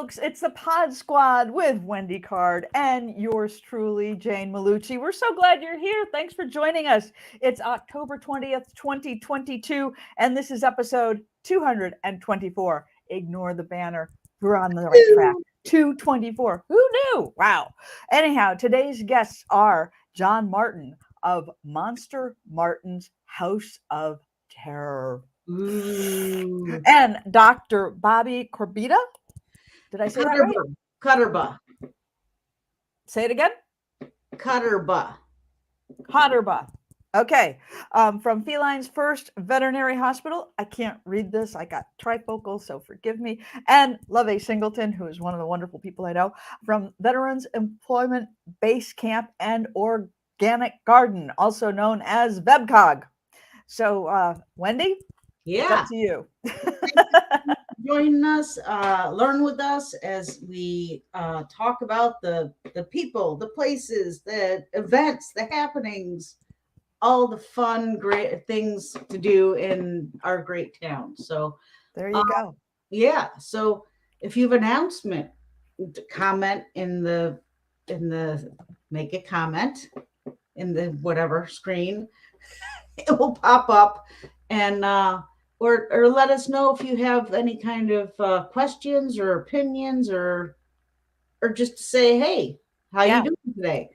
folks. It's the Pod Squad with Wendy Card and yours truly, Jane Maulucci. We're so glad you're here. Thanks for joining us. It's October 20th, 2022, and this is episode 224. Ignore the banner. We're on the right track. 224. Who knew? Wow. Anyhow, today's guests are Jon Martin of Monster Martin's House of Terror. Ooh. And Dr. Bobbi Kotrba. Did I say that right? Kotrba. Say it again. Kotrba. Okay. From Felines First Veterinary Hospital. I can't read this. I got trifocal, so forgive me. And Lovay Singleton, who is one of the wonderful people I know, from Veterans Employment Base Camp and Organic Garden, also known as VEBCOG. So, Wendy, it's up to you. Join us, learn with us as we talk about the people, the places, the events, the happenings, all the fun, great things to do in our great town. So there you go. Yeah. So if you have an announcement, comment in the make a comment in the whatever screen, it will pop up, and or let us know if you have any kind of questions or opinions, or just to say, hey, how you doing today?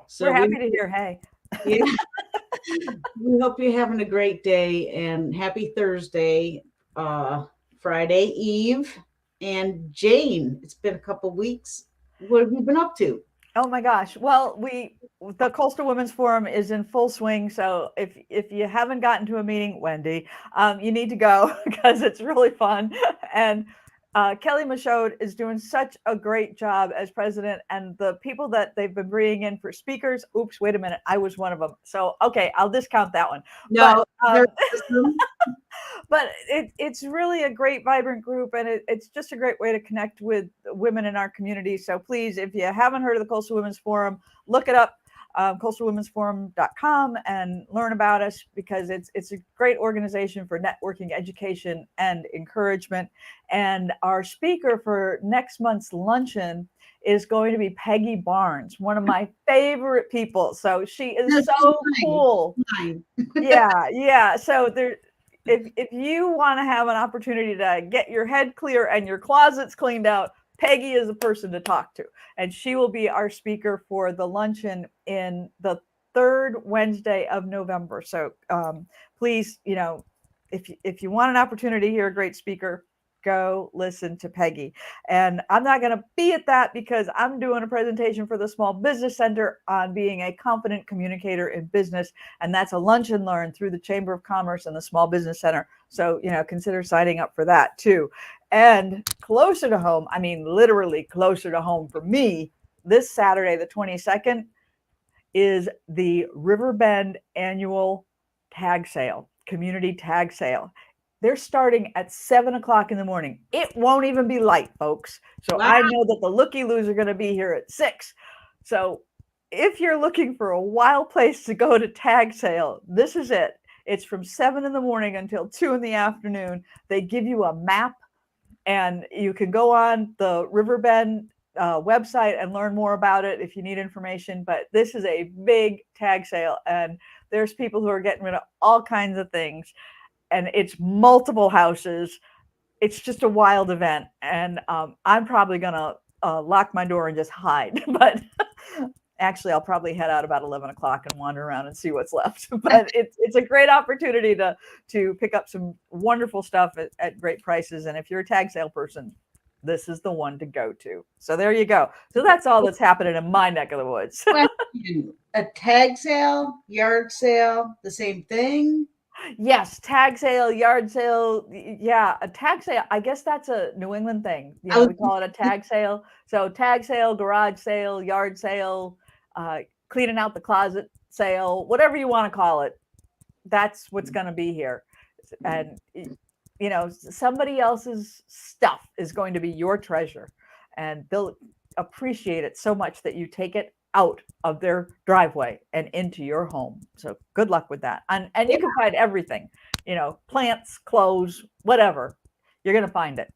So we're happy to hear hey. Yeah. We hope you're having a great day, and happy Thursday, Friday Eve. And Jane, it's been a couple weeks. What have you been up to? Oh my gosh. Well, the Coastal Women's Forum is in full swing. So if you haven't gotten to a meeting, Wendy, you need to go because it's really fun. And Kelly Michaud is doing such a great job as president, and the people that they've been bringing in for speakers. Oops, wait a minute. I was one of them. So, okay, I'll discount that one. No, but it's really a great, vibrant group, and it's just a great way to connect with women in our community. So please, if you haven't heard of the Coastal Women's Forum, look it up, coastalwomensforum.com, and learn about us, because it's a great organization for networking, education, and encouragement. And our speaker for next month's luncheon is going to be Peggy Barnes, one of my favorite people. So she is so cool. Yeah. So if you want to have an opportunity to get your head clear and your closets cleaned out, Peggy is the person to talk to. And she will be our speaker for the luncheon in the third Wednesday of November. So please, if you want an opportunity to hear a great speaker, go listen to Peggy. And I'm not going to be at that because I'm doing a presentation for the Small Business Center on being a confident communicator in business. And that's a lunch and learn through the Chamber of Commerce and the Small Business Center. So, consider signing up for that too. And closer to home, I mean, literally closer to home for me, this Saturday, the 22nd, is the Riverbend annual tag sale, community tag sale. They're starting at 7 o'clock in the morning. It won't even be light, folks. So wow. I know that the looky-loos are going to be here at 6. So if you're looking for a wild place to go to tag sale, this is it. It's from 7 in the morning until 2 in the afternoon. They give you a map, and you can go on the Riverbend website and learn more about it if you need information. But this is a big tag sale, and there's people who are getting rid of all kinds of things. And it's multiple houses. It's just a wild event. And I'm probably going to lock my door and just hide. But actually, I'll probably head out about 11 o'clock and wander around and see what's left. But it's a great opportunity to pick up some wonderful stuff at great prices. And if you're a tag sale person, this is the one to go to. So there you go. So that's all that's happening in my neck of the woods. A tag sale, yard sale, the same thing? Yes, tag sale, yard sale. Yeah, a tag sale. I guess that's a New England thing. We call it a tag sale. So tag sale, garage sale, yard sale, cleaning out the closet sale, whatever you want to call it. That's what's going to be here. And, somebody else's stuff is going to be your treasure. And they'll appreciate it so much that you take it out of their driveway and into your home. So good luck with that. And you can find everything, plants, clothes, whatever. You're going to find it.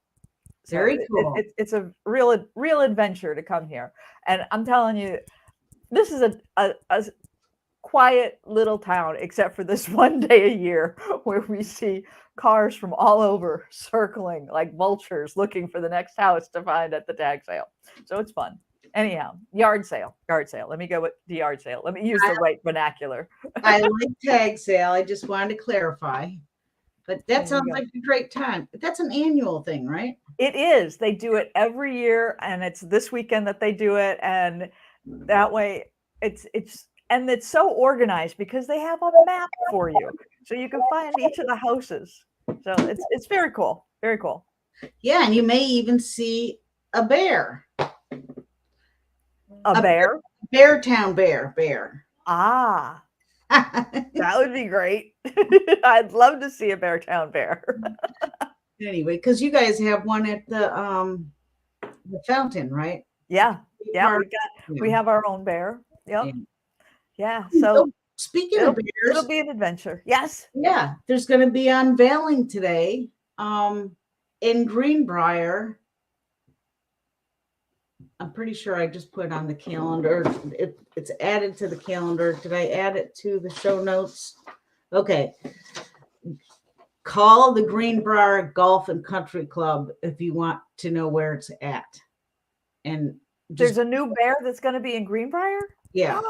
So Very cool. it's a real adventure to come here. And I'm telling you, this is a quiet little town, except for this one day a year where we see cars from all over circling like vultures looking for the next house to find at the tag sale. So it's fun. Anyhow, yard sale. Let me go with the yard sale. Let me use the right vernacular. I like tag sale. I just wanted to clarify. But that sounds like a great time. That's an annual thing, right? It is. They do it every year, and it's this weekend that they do it. And that way it's so organized because they have a map for you. So you can find each of the houses. So it's very cool. Very cool. Yeah, and you may even see a bear. A bear? Beartown bear. Ah. That would be great. I'd love to see a Beartown bear. Anyway, because you guys have one at the fountain, right? Yeah. We have our own bear. Yep. Yeah. So speaking of bears, it'll be an adventure. Yes. Yeah, there's going to be unveiling today in Greenbrier. I'm pretty sure I just put it on the calendar. It's added to the calendar. Did I add it to the show notes? Okay. Call the Greenbrier Golf and Country Club if you want to know where it's at. And there's a new bear that's going to be in Greenbrier? Yeah.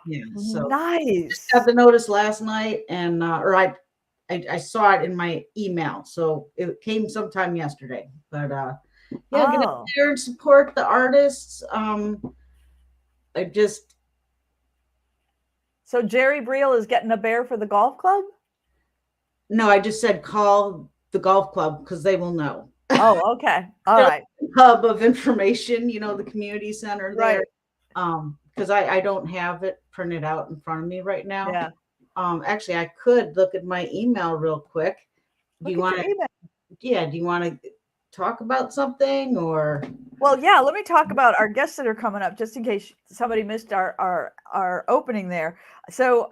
Yeah. So nice. I got the notice last night, and I saw it in my email. So it came sometime yesterday. But get up there and support the artists. So Jerry Briel is getting a bear for the golf club? No, I just said call the golf club because they will know. Oh, okay. All right. Hub of information, the community center there. Right. Because I don't have it printed out in front of me right now. Yeah. Actually, I could look at my email real quick. Do you want to talk about something or? Well, yeah, let me talk about our guests that are coming up, just in case somebody missed our opening there. So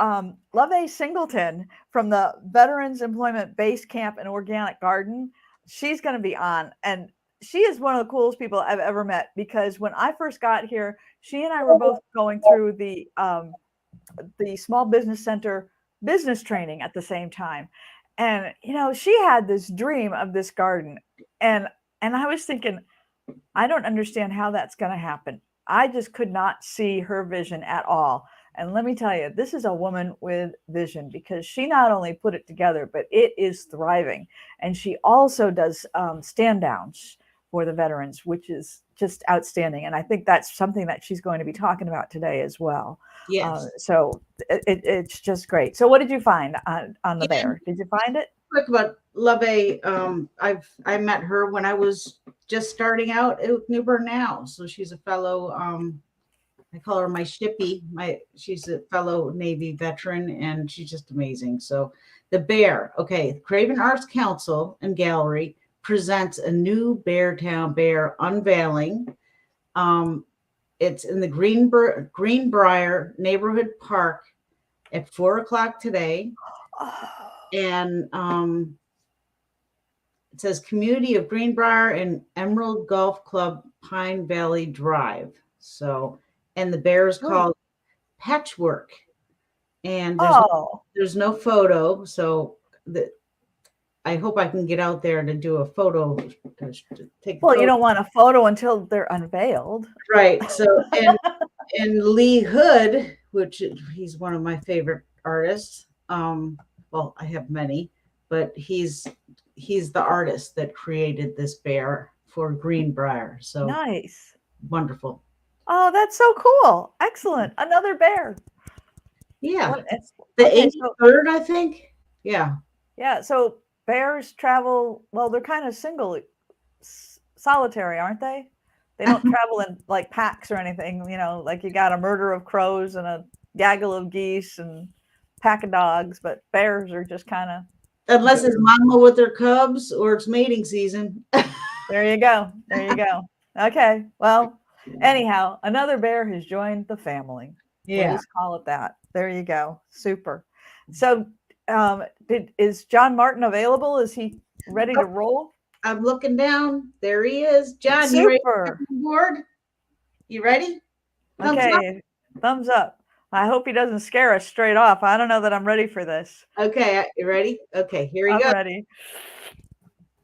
Lovay Singleton from the Veterans Employment Base Camp and Organic Garden, she's going to be on. And she is one of the coolest people I've ever met, because when I first got here, she and I were both going through the Small Business Center business training at the same time. And, she had this dream of this garden. And I was thinking, I don't understand how that's going to happen. I just could not see her vision at all. And let me tell you, this is a woman with vision, because she not only put it together, but it is thriving. And she also does stand downs for the veterans, which is just outstanding. And I think that's something that she's going to be talking about today as well. Yes. So it's just great. So what did you find on the bear? Did you find it? Quick about Lovay. I met her when I was just starting out at New Bern now. So she's a fellow, I call her my shippy. She's a fellow Navy veteran, and she's just amazing. So the bear, Craven Arts Council and Gallery presents a new Beartown bear unveiling. It's in the Greenbrier Neighborhood Park at 4:00 today. And it says Community of Greenbrier and Emerald Golf Club, Pine Valley Drive. So, and the bear is called Patchwork. And there's no photo. So I hope I can get out there to do a photo. You don't want a photo until they're unveiled. Right. So, and Lee Hood, which he's one of my favorite artists. Well, I have many, but he's the artist that created this bear for Greenbrier. So nice. Wonderful. Oh, that's so cool. Excellent. Another bear. Yeah. The 83rd, I think. Yeah. Yeah. So bears travel, well, they're kind of solitary, aren't they? They don't travel in like packs or anything, like you got a murder of crows and a gaggle of geese and pack of dogs, but bears are just kind of, unless it's mama with her cubs or it's mating season. There you go. Okay. Well, anyhow, another bear has joined the family. Yeah. We'll just call it that. There you go. Super. So is Jon Martin available? Is he ready to roll? I'm looking down. There he is. John, you ready to Super. come on board? You ready? Thumbs up. Okay, thumbs up. I hope he doesn't scare us straight off. I don't know that I'm ready for this. Okay, you ready? Okay, here we I'm go. ready.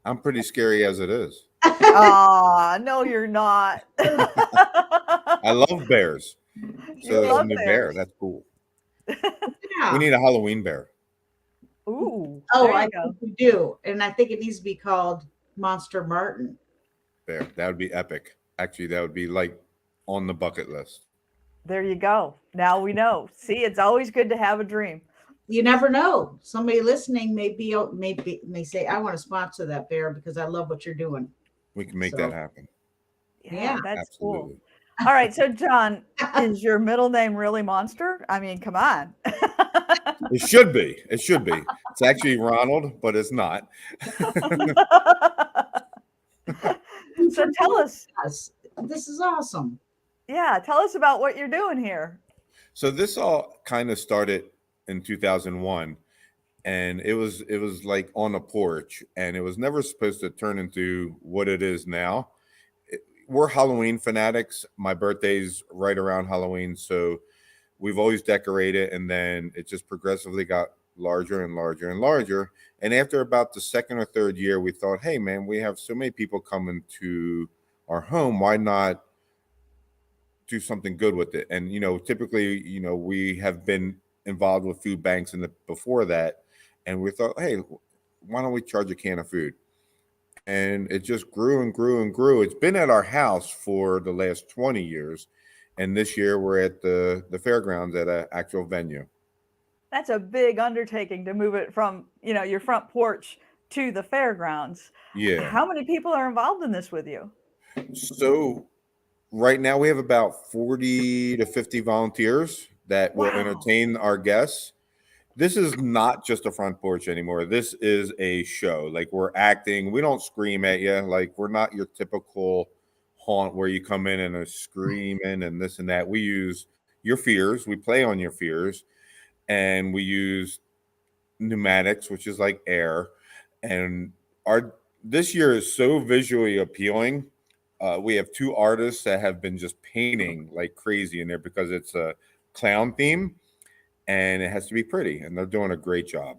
I'm pretty scary as it is. Aw, no, you're not. I love bears. You So there's a love new bear. bears. That's cool. Yeah. We need a Halloween bear. Ooh, Oh, there I you go. think we do. And I think it needs to be called Monster Martin. Bear. That would be epic. Actually, that would be like on the bucket list. There you go. Now we know. See, it's always good to have a dream. You never know. Somebody listening may say, I want to sponsor that bear because I love what you're doing. We can make that happen. Yeah, that's Absolutely. cool. All right, so John, is your middle name really Monster? I mean, come on. It should be. It should be. It's actually Ronald, but it's not. So tell us. This is awesome. Yeah, tell us about what you're doing here. So this all kind of started in 2001, and it was like on a porch, and it was never supposed to turn into what it is now. We're Halloween fanatics. My birthday's right around Halloween, so we've always decorated, and then it just progressively got larger and larger and larger. And after about the second or third year, we thought, hey man, we have so many people coming to our home, why not do something good with it? And typically, we have been involved with food banks before that, and we thought, hey, why don't we charge a can of food? And it just grew and grew and grew. It's been at our house for the last 20 years. And this year we're at the fairgrounds at an actual venue. That's a big undertaking to move it from, your front porch to the fairgrounds. Yeah. How many people are involved in this with you? So right now we have about 40 to 50 volunteers that will entertain our guests. This is not just a front porch anymore. This is a show. Like, we're acting. We don't scream at you. Like, we're not your typical haunt where you come in and are screaming and this and that. We use your fears. We play on your fears. And we use pneumatics, which is like air. And this year is so visually appealing. We have two artists that have been just painting like crazy in there because it's a clown theme. And it has to be pretty, and they're doing a great job.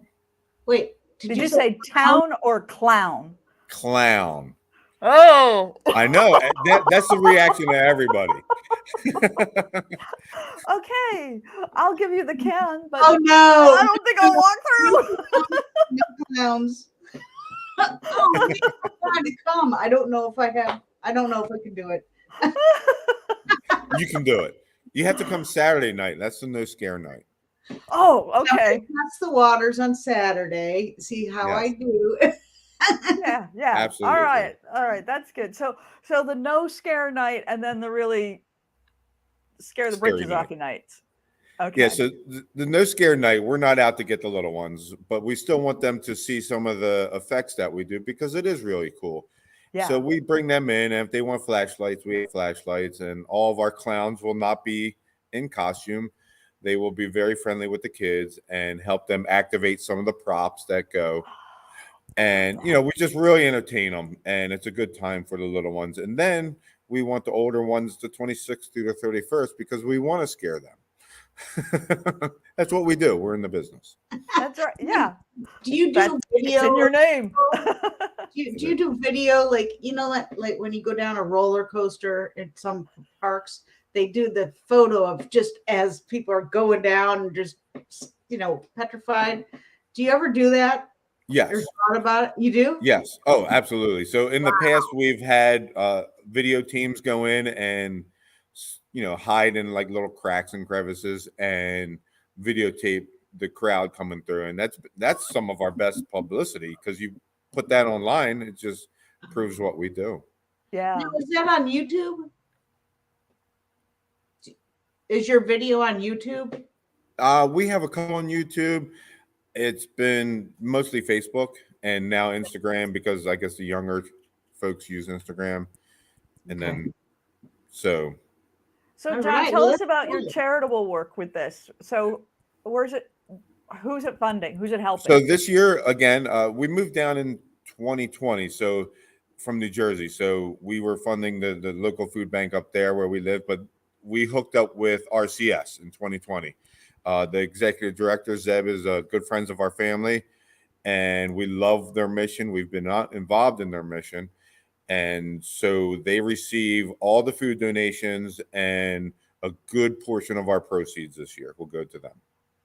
Wait, did you say town or clown? Clown. Oh, I know. That's the reaction to everybody. Okay, I'll give you the can, but oh no, I don't think I'll walk through. No clowns. Oh, I'm trying to come. I don't know if I can do it. You can do it. You have to come Saturday night. That's the no scare night. Oh, okay. That's the waters on Saturday. See how I do. Yeah. Absolutely. All right. That's good. So the no scare night, and then the really scare the britches off you nights. Okay. Yeah. So the no scare night, we're not out to get the little ones, but we still want them to see some of the effects that we do because it is really cool. Yeah. So we bring them in, and if they want flashlights, we have flashlights, and all of our clowns will not be in costume. They will be very friendly with the kids and help them activate some of the props that go. And, we just really entertain them, and it's a good time for the little ones. And then we want the older ones, the 26th through the 31st, because we want to scare them. That's what we do. We're in the business. That's right. Yeah. Do you do video? It's in your name. Do you do video like when you go down a roller coaster in some parks? They do the photo of just as people are going down and just, petrified. Do you ever do that? Yes. Or thought about it? You do? Yes. Oh, absolutely. So in the past, we've had video teams go in and, hide in like little cracks and crevices and videotape the crowd coming through. And that's some of our best publicity because you put that online, it just proves what we do. Yeah. Now, is that on YouTube? Is your video on YouTube? We have a couple on YouTube. It's been mostly Facebook and now Instagram because I guess the younger folks use Instagram. And then so John, right. tell us about your charitable work with this. So who's it funding? Who's it helping? So this year, again, we moved down in 2020. So from New Jersey. So we were funding the local food bank up there where we live, but we hooked up with RCS in 2020. The executive director, Zeb, is good friends of our family, and we love their mission. We've been involved in their mission. And so they receive all the food donations, and a good portion of our proceeds this year will go to them.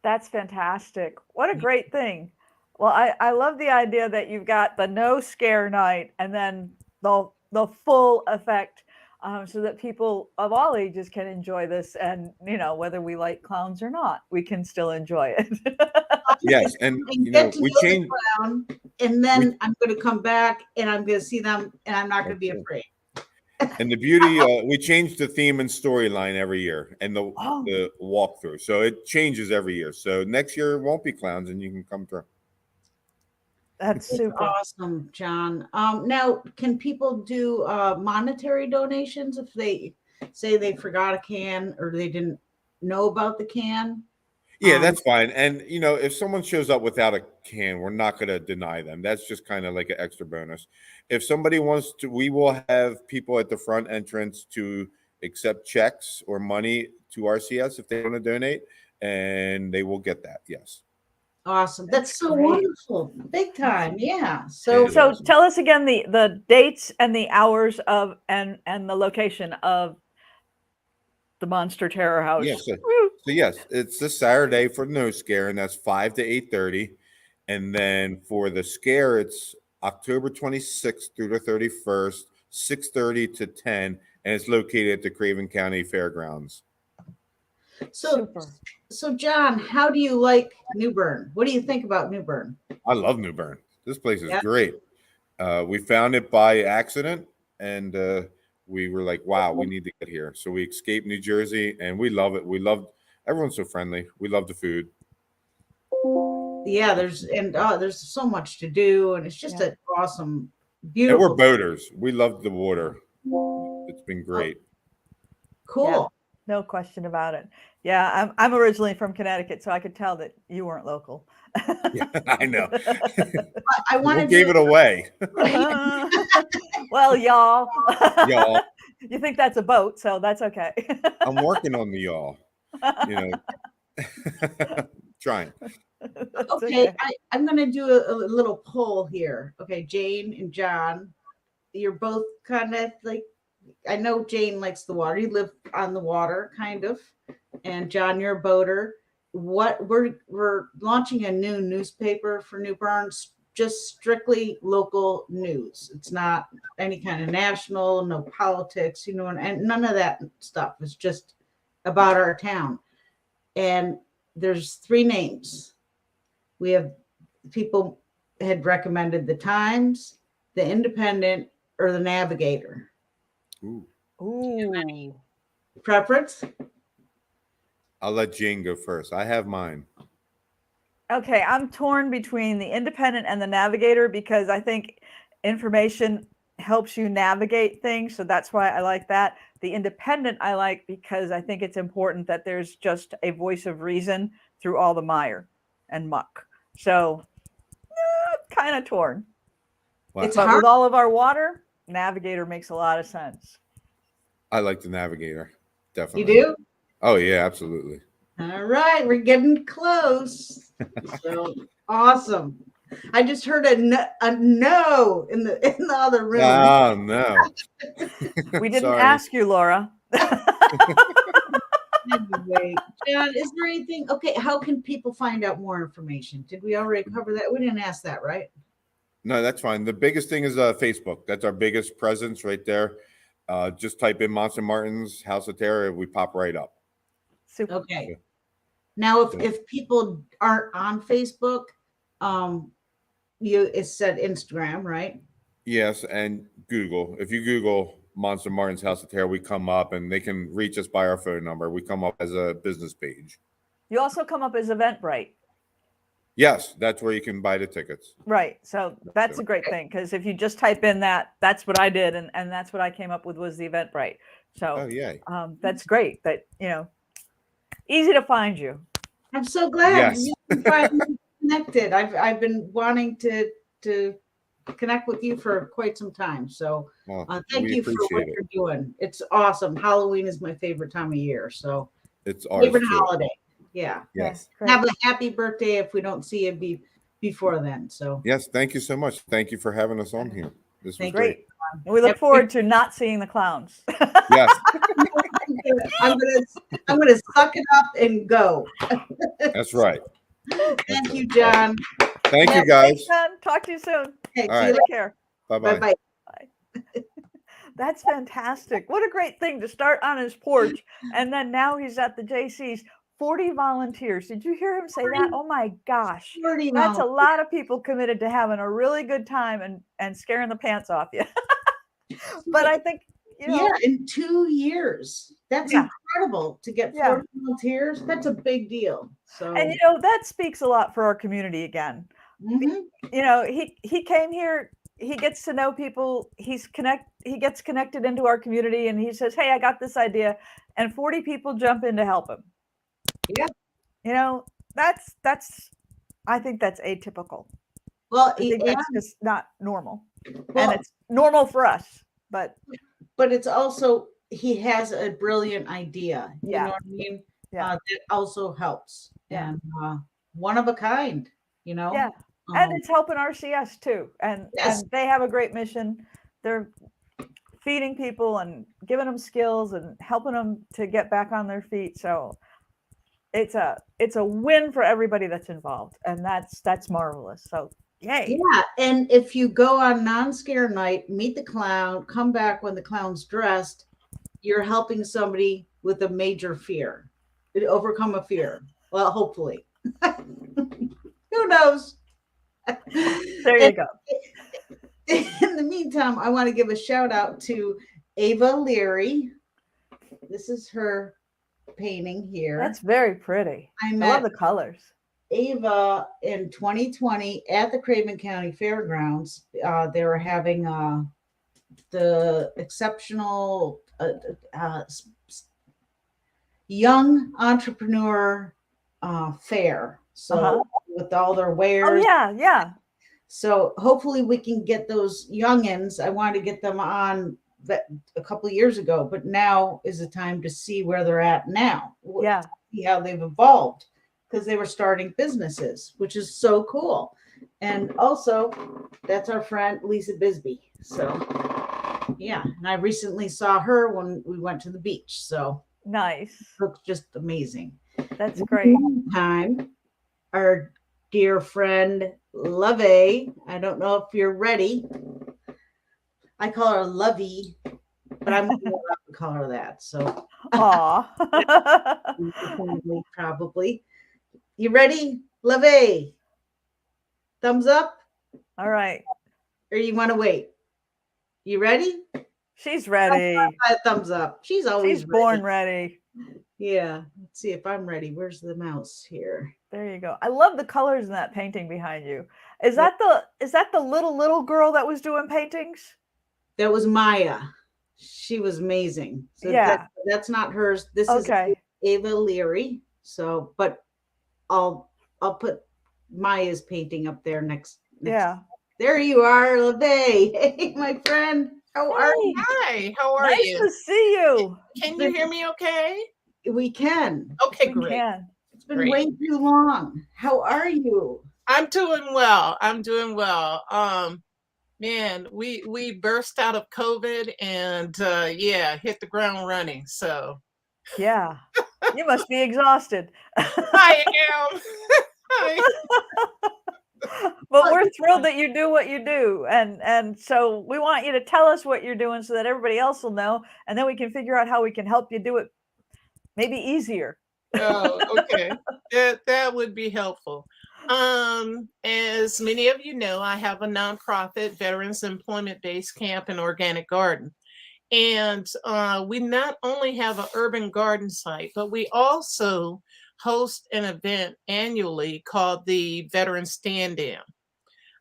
That's fantastic. What a great thing. Well, I love the idea that you've got the no scare night and then the full effect, so that people of all ages can enjoy this. And, whether we like clowns or not, we can still enjoy it. Yes. And, we changed. Clown, and then I'm going to come back and I'm going to see them and I'm not going to be afraid. And the beauty, we change the theme and storyline every year, and the walkthrough. So it changes every year. So next year it won't be clowns, and you can come through. That's super awesome, Jon. Now, can people do monetary donations if they say they forgot a can or they didn't know about the can? Yeah, that's fine. And, if someone shows up without a can, we're not going to deny them. That's just kind of like an extra bonus. If somebody wants to, we will have people at the front entrance to accept checks or money to RCS if they want to donate, and they will get that. Yes. Awesome. That's so great. Wonderful. Big time. Yeah. So awesome. Tell us again the dates and the hours of and the location of the Monster Terror House. Yes. So yes, it's this Saturday for No Scare, and that's 5 to 8:30. And then for the Scare, it's October 26th through the 31st, 6:30 to 10, and it's located at the Craven County Fairgrounds. So Jon, how do you like New Bern? What do you think about New Bern? I love New Bern. This place is great. We found it by accident, and we were like, wow, we need to get here. So we escaped New Jersey, and we love it. Everyone's so friendly. We love the food. Yeah, there's so much to do, and it's just an awesome, beautiful. And we're boaters. We love the water. It's been great. Cool. Yeah, no question about it. Yeah, I'm originally from Connecticut, so I could tell that you weren't local. Yeah, I know. I wanted gave it away. Well, y'all. Y'all. You think that's a boat, so that's okay. I'm working on the y'all. Trying. Okay, I'm going to do a little poll here. Okay, Jane and Jon, you're both kind of like, I know Jane likes the water. You live on the water, kind of. And Jon, you're a boater. We're launching a new newspaper for New Bern, just strictly local news. It's not any kind of national, no politics, and none of that stuff. It's just about our town. And there's 3 names. We have people had recommended the Times, the Independent, or the Navigator. Ooh. Preference? I'll let Jane go first. I have mine. Okay, I'm torn between the Independent and the Navigator because I think information helps you navigate things. So that's why I like that. The Independent I like because I think it's important that there's just a voice of reason through all the mire and muck. So kind of torn. Wow. It's But hard. with all of our water, Navigator makes a lot of sense. I like the Navigator. Definitely. You do? Oh, yeah, absolutely. All right, we're getting close. So awesome. I just heard a no in the other room. Oh, no. We didn't Sorry. ask you, Laura. Anyway, Jon, is there anything? Okay, how can people find out more information? Did we already cover that? We didn't ask that, right? No, that's fine. The biggest thing is Facebook. That's our biggest presence right there. Just type in Monster Martin's House of Terror. We pop right up. Super. Okay. Now, if people aren't on Facebook, it said Instagram, right? Yes, and Google. If you Google Monster Martin's House of Terror, we come up, and they can reach us by our phone number. We come up as a business page. You also come up as Eventbrite. Yes, that's where you can buy the tickets. Right. So that's a great thing because if you just type in that's what I did, and that's what I came up with was the Eventbrite. So that's great. That easy to find you. I'm so glad Yes. you finally connected. I've been wanting to connect with you for quite some time. So Well, thank we you for what appreciate it. you're doing. It's awesome. Halloween is my favorite time of year. So It's ours favorite too. holiday. Yeah. Yes. Great. Have a happy birthday if we don't see you before then. So Yes. Thank you so much. Thank you for having us on here. This was Thank great. Great. And we look forward to not seeing the clowns. Yes. I'm gonna suck it up and go. That's right. Thank you, John. Thank you, Thanks, guys. Jon. Talk to you soon. Okay, All see right. you Take care. Bye-bye. later. Bye-bye. That's fantastic. What a great thing to start on his porch. And then now he's at the JC's. 40 volunteers. Did you hear him say that? Oh my gosh. 40 That's a volunteers. lot of people committed to having a really good time and scaring the pants off you. But I think, you know, Yeah, in 2 years. That's Yeah. incredible to get 40 volunteers. That's a big deal. So and you know, that speaks a lot for our community again. mhm. You know, he came here, he gets to know people, he gets connected into our community, and he says, hey, I got this idea, and 40 people jump in to help him. Yeah. You know, that's I think that's atypical. Well, I think and, that's just not normal. well, And it's normal for us, but but it's also he has a brilliant idea. You Yeah. know what I mean? Yeah. That also helps. Yeah. And one of a kind, you know? yeah. And it's helping RCS too. And Yes. and they have a great mission. They're feeding people and giving them skills and helping them to get back on their feet. So it's a win for everybody that's involved, and that's marvelous. So yay. Yeah, and if you go on non-scare night, meet the clown, come back when the clown's dressed, you're helping somebody with a major fear, overcome a fear. Well, hopefully. Who knows? There you go. In the meantime, I want to give a shout out to Ava Leary. This is her painting here. That's very pretty. I I love met the colors. Ava in 2020 at the Craven County Fairgrounds. They were having the exceptional young entrepreneur fair. So with all their Oh wares. yeah. So hopefully we can get those youngins. I wanted to get them on a couple of years ago, but now is the time to see where they're at now. Yeah. See how they've evolved, because they were starting businesses, which is so cool. And also, that's our friend Lisa Bisbee. So yeah, and I recently saw her when we went to the beach. So Nice. it looks just amazing. That's great. Time, our dear friend Lovay. I don't know if you're ready. I call her Lovey, but I'm going to call her that. So Aw. probably. You ready, Lovay? Thumbs up, All right. or you want to wait? You ready? She's ready. Thumbs up. She's always She's born ready. Yeah. Let's see if I'm ready. Where's the mouse here? There you go. I love the colors in that painting behind you. Is that the little girl that was doing paintings? That was Maya. She was amazing. So Yeah. that's not hers. This Okay. is Ava Leary. So, but I'll put Maya's painting up there next. Yeah. There you are, Lovay. Hey, my friend. How are you? Hi, how are Nice you? to see you. Can you hear me okay? We can. Okay, We great. can. It's been Great. way too long. How are you? I'm doing well. I'm doing well. Man, we burst out of COVID and yeah, hit the ground running. So Yeah. You must be exhausted. I am. But we're thrilled that you do what you do. And so we want you to tell us what you're doing so that everybody else will know. And then we can figure out how we can help you do it maybe easier. Oh, okay. That would be helpful. As many of you know, I have a nonprofit veterans employment based camp and organic garden. And we not only have an urban garden site, but we also host an event annually called the Veteran Stand Down.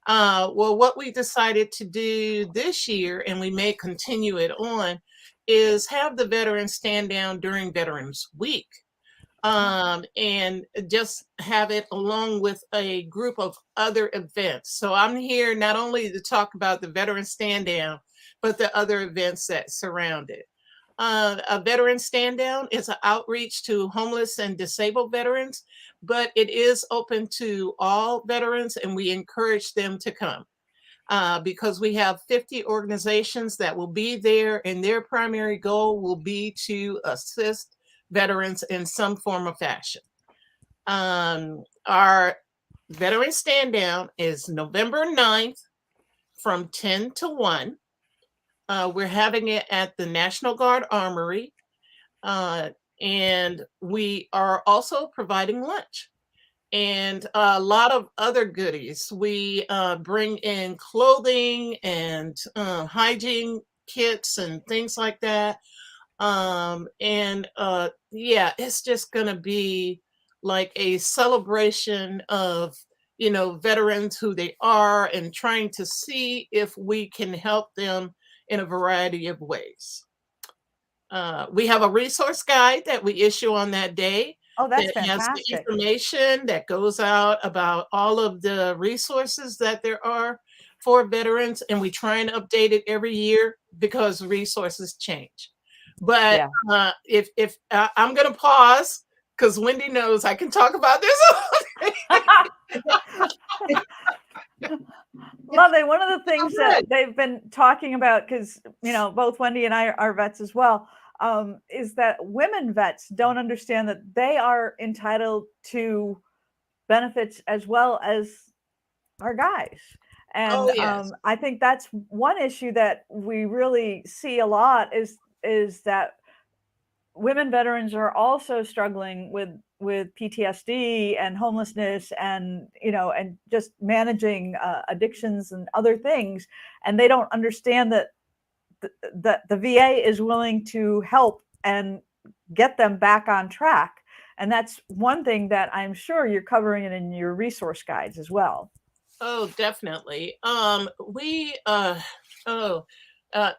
Well, what we decided to do this year, and we may continue it on, is have the Veterans Stand Down during Veterans Week. and just have it along with a group of other events. So I'm here not only to talk about the Veteran Stand Down, but the other events that surround it. A Veteran Stand Down is an outreach to homeless and disabled veterans, but it is open to all veterans, and we encourage them to come. Because we have 50 organizations that will be there, and their primary goal will be to assist veterans in some form or fashion. Our Veteran Stand Down is November 9th from 10 to 1. We're having it at the National Guard Armory, and we are also providing lunch and a lot of other goodies. We bring in clothing and hygiene kits and things like that. Yeah, it's just going to be like a celebration of, veterans, who they are, and trying to see if we can help them in a variety of ways. We have a resource guide that we issue on that day. Oh, that's That has the fantastic. information that goes out about all of the resources that there are for veterans, and we try and update it every year because resources change. But if I'm going to pause because Wendy knows I can talk about this. Lovely. One of the things that they've been talking about, because both Wendy and I are vets as well, is that women vets don't understand that they are entitled to benefits as well as our guys. And yes. I think that's one issue that we really see a lot is that women veterans are also struggling with PTSD and homelessness and and just managing addictions and other things, and they don't understand that the VA is willing to help and get them back on track. And that's one thing that I'm sure you're covering it in your resource guides as well. Oh, definitely.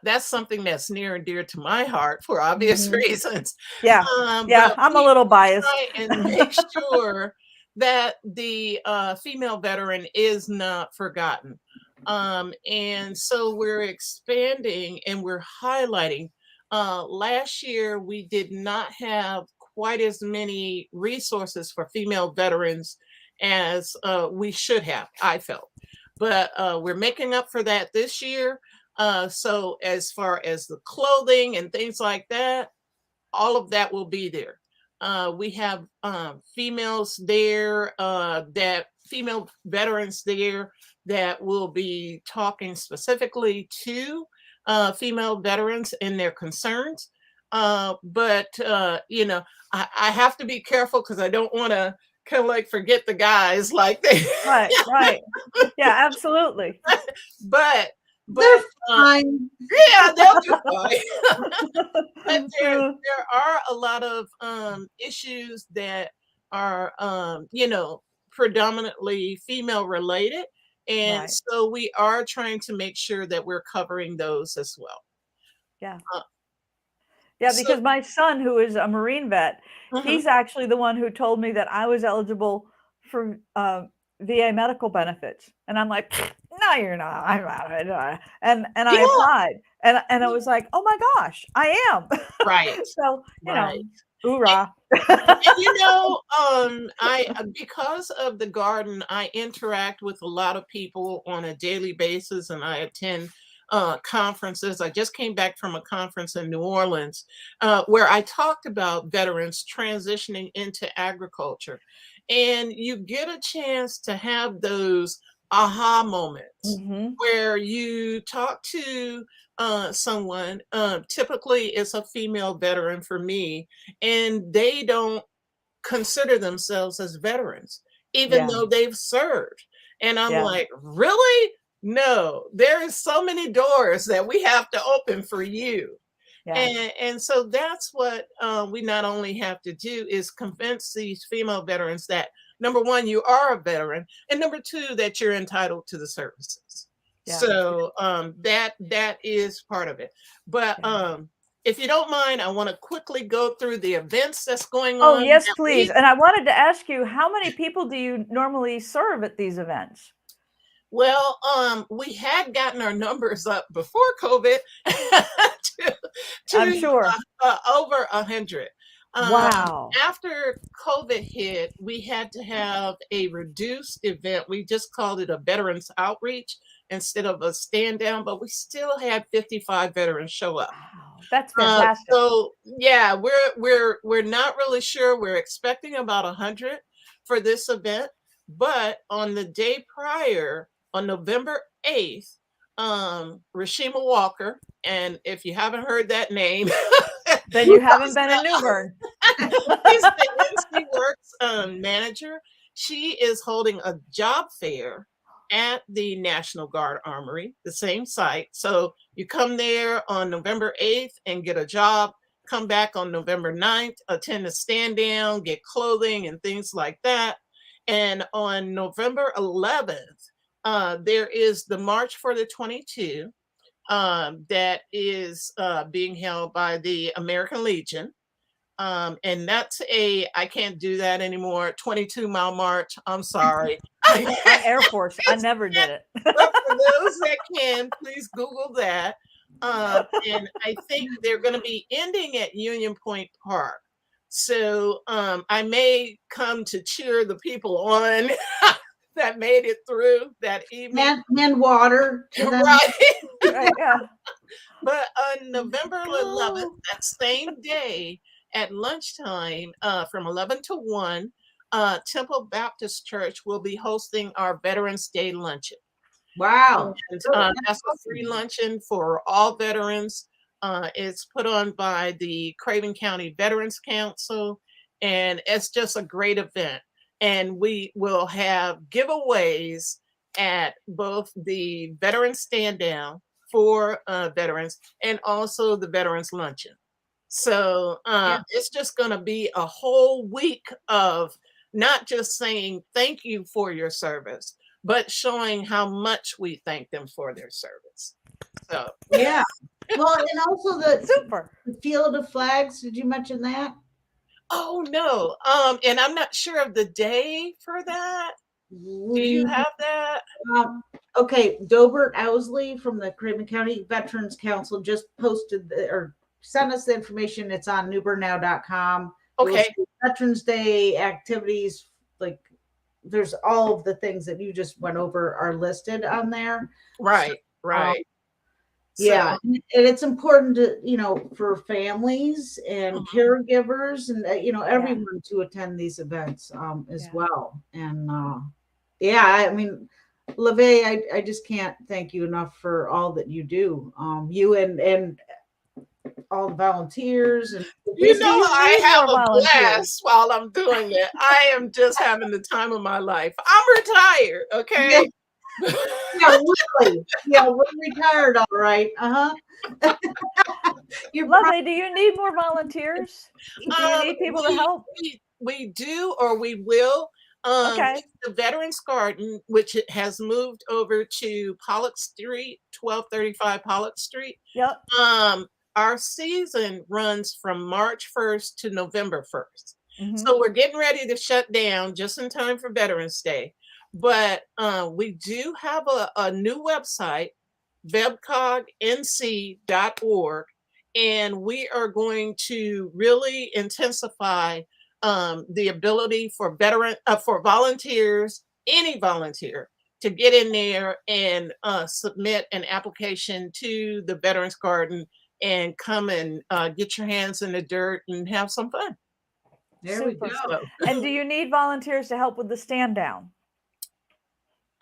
That's something that's near and dear to my heart for obvious reasons. Yeah, I'm a little biased. Try and make sure that the female veteran is not forgotten. And so we're expanding and we're highlighting. Last year, we did not have quite as many resources for female veterans as we should have, I felt. But we're making up for that this year. So as far as the clothing and things like that, all of that will be there. We have females there, female veterans there that will be talking specifically to female veterans and their concerns. But I have to be careful because I don't want to kind of like forget the guys like they. Right. Yeah, absolutely. But they're fine. Yeah, they'll do fine. But there are a lot of issues that are predominantly female related, and so we are trying to make sure that we're covering those as well. Yeah. Because my son, who is a Marine vet, he's actually the one who told me that I was eligible for VA medical benefits, and I'm like, no, you're not. I'm not. And I applied, and I was like, oh my gosh, I am. Right. So hoorah. And, I because of the garden, I interact with a lot of people on a daily basis, and I attend conferences. I just came back from a conference in New Orleans where I talked about veterans transitioning into agriculture, and you get a chance to have those aha moments where you talk to someone, typically it's a female veteran for me, and they don't consider themselves as veterans, even though they've served. And I'm like, really? No, there is so many doors that we have to open for you. And so that's what we not only have to do is convince these female veterans that, number one, you are a veteran, and number two, that you're entitled to the services. So that is part of it. But if you don't mind, I want to quickly go through the events that's going on. Oh, yes, that please. week. And I wanted to ask you, how many people do you normally serve at these events? Well, we had gotten our numbers up before COVID to, I'm sure. over 100. Wow. After COVID hit, we had to have a reduced event. We just called it a veterans outreach instead of a stand down, but we still had 55 veterans show up. Wow, that's fantastic. So yeah, we're not really sure. We're expecting about 100 for this event, but on the day prior, on November 8th, Rashima Walker, and if you haven't heard that name, Then you haven't been in New Bern. She's the NC Works manager. She is holding a job fair at the National Guard Armory, the same site. So you come there on November 8th and get a job, come back on November 9th, attend a stand down, get clothing and things like that. And on November 11th, there is the March for the 22 that is being held by the American Legion. And that's I can't do that anymore, 22-mile march. I'm sorry. I'm Air Force. I never did it. But for those that can, please Google that. And I think they're going to be ending at Union Point Park. So I may come to cheer the people on that made it through that evening. And water. Right. Right, yeah. But on November 11th, that same day at lunchtime, from 11 to 1, Temple Baptist Church will be hosting our Veterans Day luncheon. Wow. And that's a free luncheon for all veterans. It's put on by the Craven County Veterans Council, and it's just a great event. And we will have giveaways at both the Veterans Stand Down for veterans and also the Veterans Luncheon. So it's just going to be a whole week of not just saying thank you for your service, but showing how much we thank them for their service. So yeah. Well, and also the Field of Flags. Did you mention that? Oh no. And I'm not sure of the day for that. Do you have that? Okay, Dobert Owsley from the Craven County Veterans Council just posted or sent us the information. It's on newbernnow.com. Okay. Veterans Day activities, like there's all of the things that you just went over are listed on there. Right, right. Yeah, and it's important to, for families and caregivers and, everyone to attend these events as well. And I mean, Lovay, I just can't thank you enough for all that you do. You and all the volunteers. And I have a blast while I'm doing it. I am just having the time of my life. I'm retired, okay? Yeah, really. Yeah, we're retired, all right. Lovely. Do you need more volunteers? Do you need people to help? We do, or we will. Okay. The Veterans Garden, which has moved over to Pollock Street, 1235 Pollock Street. Yep. Our season runs from March 1st to November 1st. Mm-hmm. So we're getting ready to shut down just in time for Veterans Day. But we do have a new website, webcognc.org, and we are going to really intensify the ability for volunteers, any volunteer, to get in there and submit an application to the Veterans Garden and come and get your hands in the dirt and have some fun. There we go. And do you need volunteers to help with the stand down?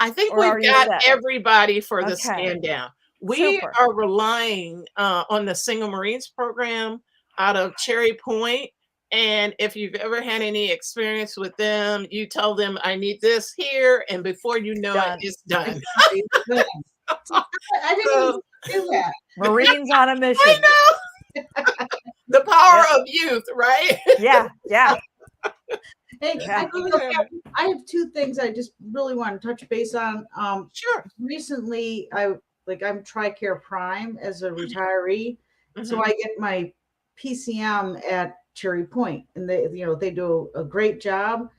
I think we've got everybody for the stand down. We are relying on the Single Marines program out of Cherry Point. And if you've ever had any experience with them, you tell them, I need this here. And before you know it, it's done. I didn't do that. Marines on a mission. I know. The power of youth, right? Yeah. Hey, I have two things I just really want to touch base on. Sure. Recently, I'm TRICARE Prime as a retiree, So Mhm. I get my PCM at Cherry Point, and they do a great job.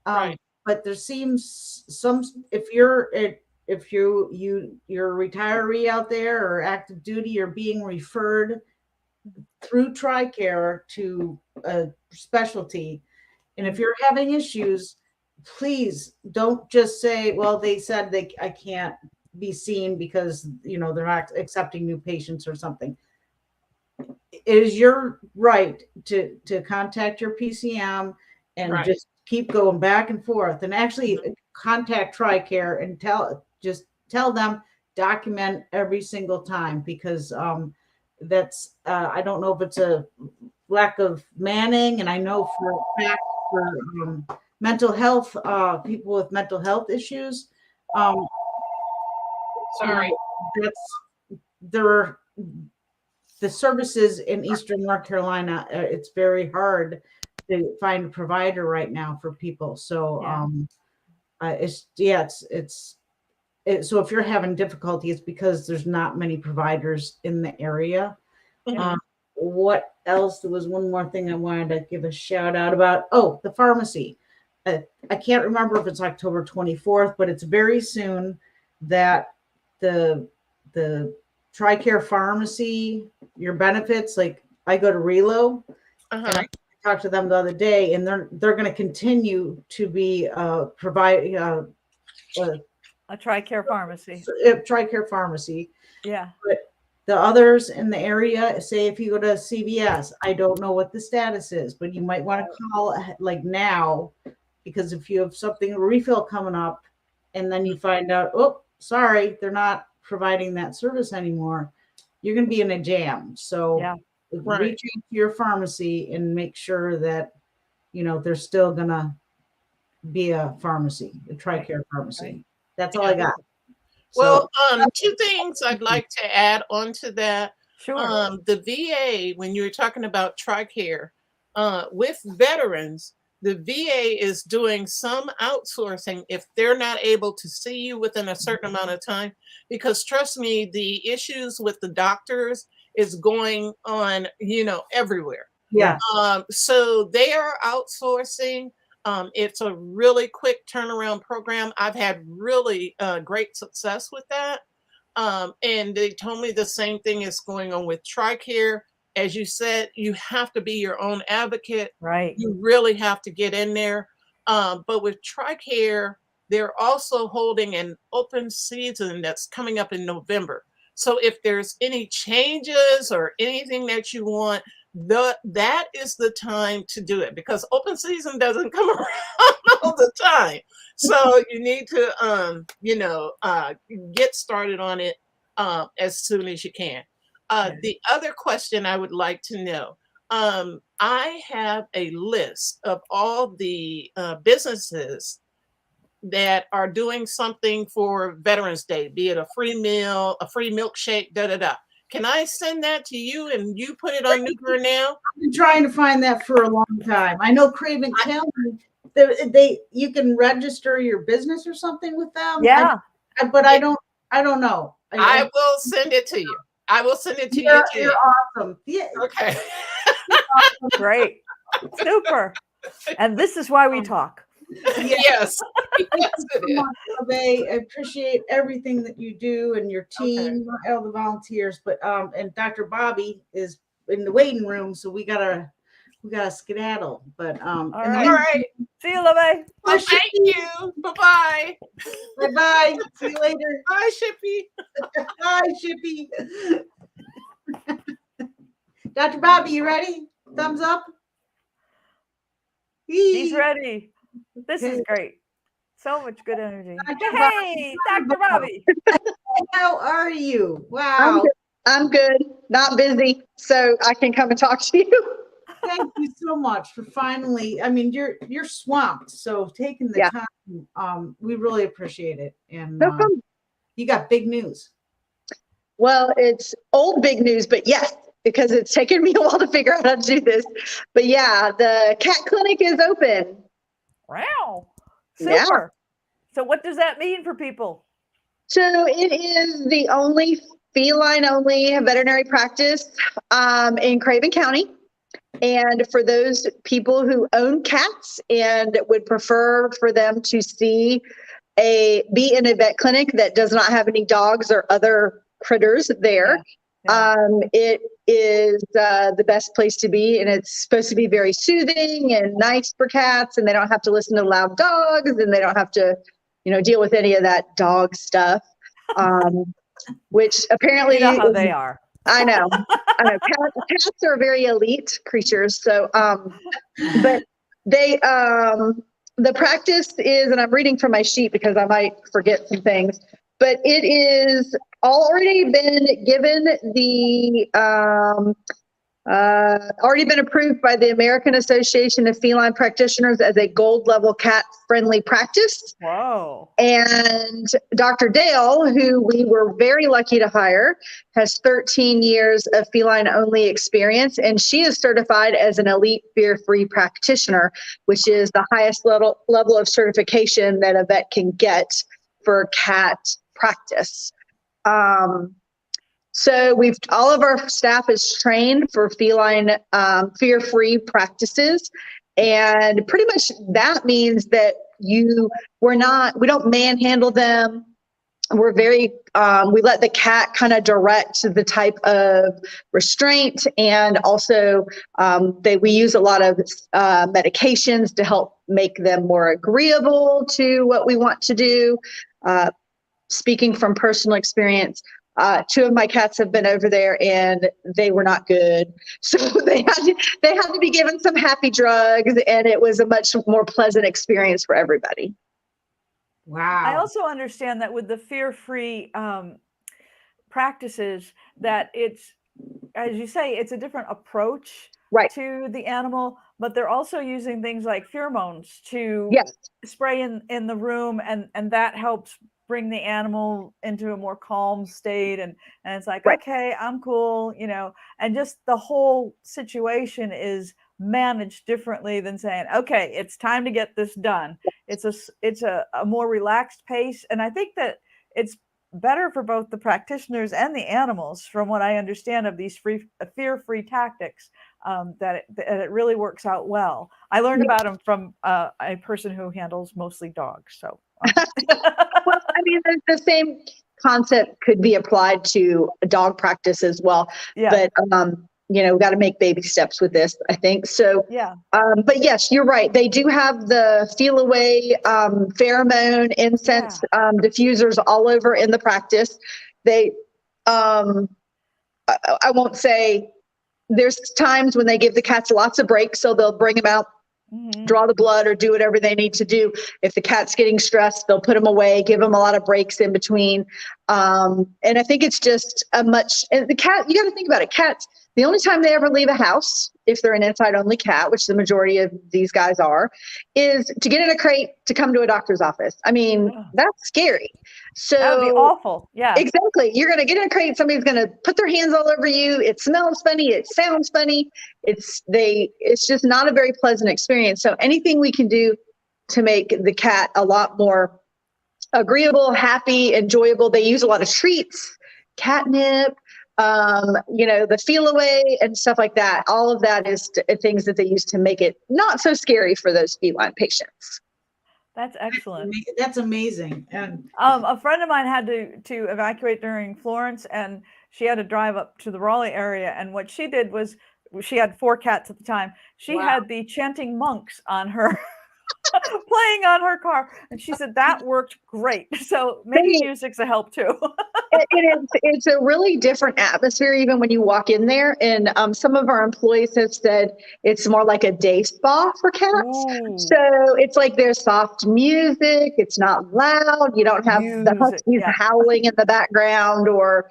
Right. But there seems some, if you're you're a retiree out there or active duty, you're being referred through TRICARE to a specialty. And if you're having issues, please don't just say, well, they said I can't be seen because they're not accepting new patients or something. It is your right to contact your PCM and Right. just keep going back and forth, and actually contact TRICARE and tell them, document every single time, because that's I don't know if it's a lack of manning, and I know for a fact for mental health, people with mental health issues, Sorry. there are the services in Eastern North Carolina. It's very hard to find a provider right now for people. So so if you're having difficulty, it's because there's not many providers in the area. Mhm. What else? There was one more thing I wanted to give a shout out about. Oh, the pharmacy. I can't remember if it's October 24th, but it's very soon that the TRICARE pharmacy, your benefits, like I go to Relo, and I talked to them the other day, and they're going to continue to be provide A TRICARE pharmacy. TRICARE pharmacy. Yeah. But the others in the area, say if you go to CVS, I don't know what the status is, but you might want to call like now, because if you have something, a refill coming up, and then you find out, oh, sorry, they're not providing that service anymore, you're going to be in a jam. So reach out to your pharmacy and make sure that there's still going to be a pharmacy, a TRICARE pharmacy. Right. That's all I got. Well, two things I'd like to add on to that. Sure. The VA, when you were talking about TRICARE, with veterans, the VA is doing some outsourcing if they're not able to see you within a certain amount of time, because trust me, the issues with the doctors is going on, everywhere. Yeah. So they are outsourcing. It's a really quick turnaround program. I've had really great success with that. And they told me the same thing is going on with TRICARE. As you said, you have to be your own advocate. Right. You really have to get in there. But with TRICARE, they're also holding an open season that's coming up in November. So if there's any changes or anything that you want, that is the time to do it, because open season doesn't come around all the time. So you need to, get started on it as soon as you can. The other question I would like to know, I have a list of all the businesses that are doing something for Veterans Day, be it a free meal, a free milkshake, da-da-da. Can I send that to you and you put it on Nuclear Now? I've been trying to find that for a long time. I know Craven County, you can register your business or something with them. Yeah. But I don't know. I will send it to you. I will send it to you. You're awesome. Yeah. Okay. Awesome. Great. Super. And this is why we talk. Yes. Yes, it is. I appreciate everything that you do and your team, all the volunteers. But and Dr. Bobbi is in the waiting room, so we gotta skedaddle. But all right. See you, Lovay. Well, thank you. Bye-bye. Bye-bye. See you later. Bye, Shippy. Bye, Shippy. Dr. Bobbi, you ready? Thumbs up. He's ready. This is great. So much good energy. Hey, Dr. Bobbi. How are you? Wow. I'm good. Not busy, so I can come and talk to you. Thank you so much for finally. I mean, you're swamped, so taking the time, we really appreciate it. And no problem. You got big news. Well, it's old big news, but yes, because it's taken me a while to figure out how to do this. But yeah, the cat clinic is open. Wow. Super. Yeah. So what does that mean for people? So it is the only feline only veterinary practice in Craven County. And for those people who own cats and would prefer for them to be in a vet clinic that does not have any dogs or other critters there, it is the best place to be. And it's supposed to be very soothing and nice for cats, and they don't have to listen to loud dogs, and they don't have to, deal with any of that dog stuff, which apparently You know how they are. I know. Cats are very elite creatures. So, but they, the practice is, and I'm reading from my sheet because I might forget some things, but it is already been given already been approved by the American Association of Feline Practitioners as a gold level cat friendly practice. Whoa. And Dr. Dale, who we were very lucky to hire, has 13 years of feline only experience, and she is certified as an elite fear-free practitioner, which is the highest level of certification that a vet can get for cat practice. So all of our staff is trained for feline fear-free practices, and pretty much that means that we don't manhandle them. We're very, we let the cat kind of direct the type of restraint, and also we use a lot of medications to help make them more agreeable to what we want to do. Speaking from personal experience, 2 of my cats have been over there and they were not good. So they had to be given some happy drugs, and it was a much more pleasant experience for everybody. Wow. I also understand that with the fear-free practices, that it's, as you say, it's a different approach to the animal, but they're also using things like pheromones to spray in the room, and that helps bring the animal into a more calm state, and it's like, okay, I'm cool, and just the whole situation is managed differently than saying, okay, it's time to get this done. It's a more relaxed pace, and I think that it's better for both the practitioners and the animals, from what I understand of these fear-free tactics, that it really works out well. I learned about them from a person who handles mostly dogs. So, well, I mean, the same concept could be applied to dog practice as well. Yeah. But we got to make baby steps with this, I think. So, yeah. But yes, you're right. They do have the feel away pheromone incense diffusers all over in the practice. They, I won't say, there's times when they give the cats lots of breaks, so they'll bring them out, draw the blood, or do whatever they need to do. If the cat's getting stressed, they'll put them away, give them a lot of breaks in between. And I think it's just and the cat, you got to think about it. Cats, the only time they ever leave a house, if they're an inside only cat, which the majority of these guys are, is to get in a crate to come to a doctor's office. I mean, that's scary. So that would be awful. Yeah, exactly. You're going to get in a crate. Somebody's going to put their hands all over you. It smells funny. It sounds funny. It's just not a very pleasant experience. So anything we can do to make the cat a lot more agreeable, happy, enjoyable. They use a lot of treats, catnip, the feel away and stuff like that. All of that is things that they use to make it not so scary for those feline patients. That's excellent. That's amazing. And a friend of mine had to evacuate during Florence, and she had to drive up to the Raleigh area. And what she did was, she had 4 cats at the time. She had the chanting monks on her playing on her car, and she said that worked great. So maybe music's a help too. It's a really different atmosphere even when you walk in there, and some of our employees have said it's more like a day spa for cats. Ooh. So it's like there's soft music, it's not loud, you don't have the huskies howling in the background, or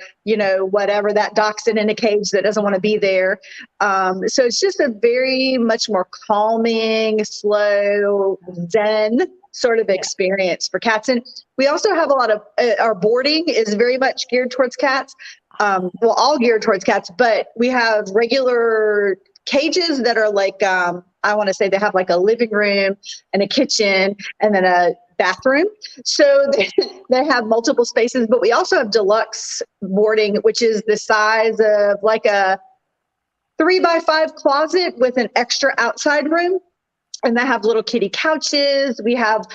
whatever, that dachshund in a cage that doesn't want to be there. So it's just a very much more calming, slow, zen sort of experience for cats. And we also have a lot of our boarding is very much geared towards cats. All geared towards cats, but we have regular cages that are like, I want to say they have like a living room and a kitchen, and then a bathroom. So they have multiple spaces, but we also have deluxe boarding, which is the size of like a 3x5 closet with an extra outside room. And they have little kitty couches. We have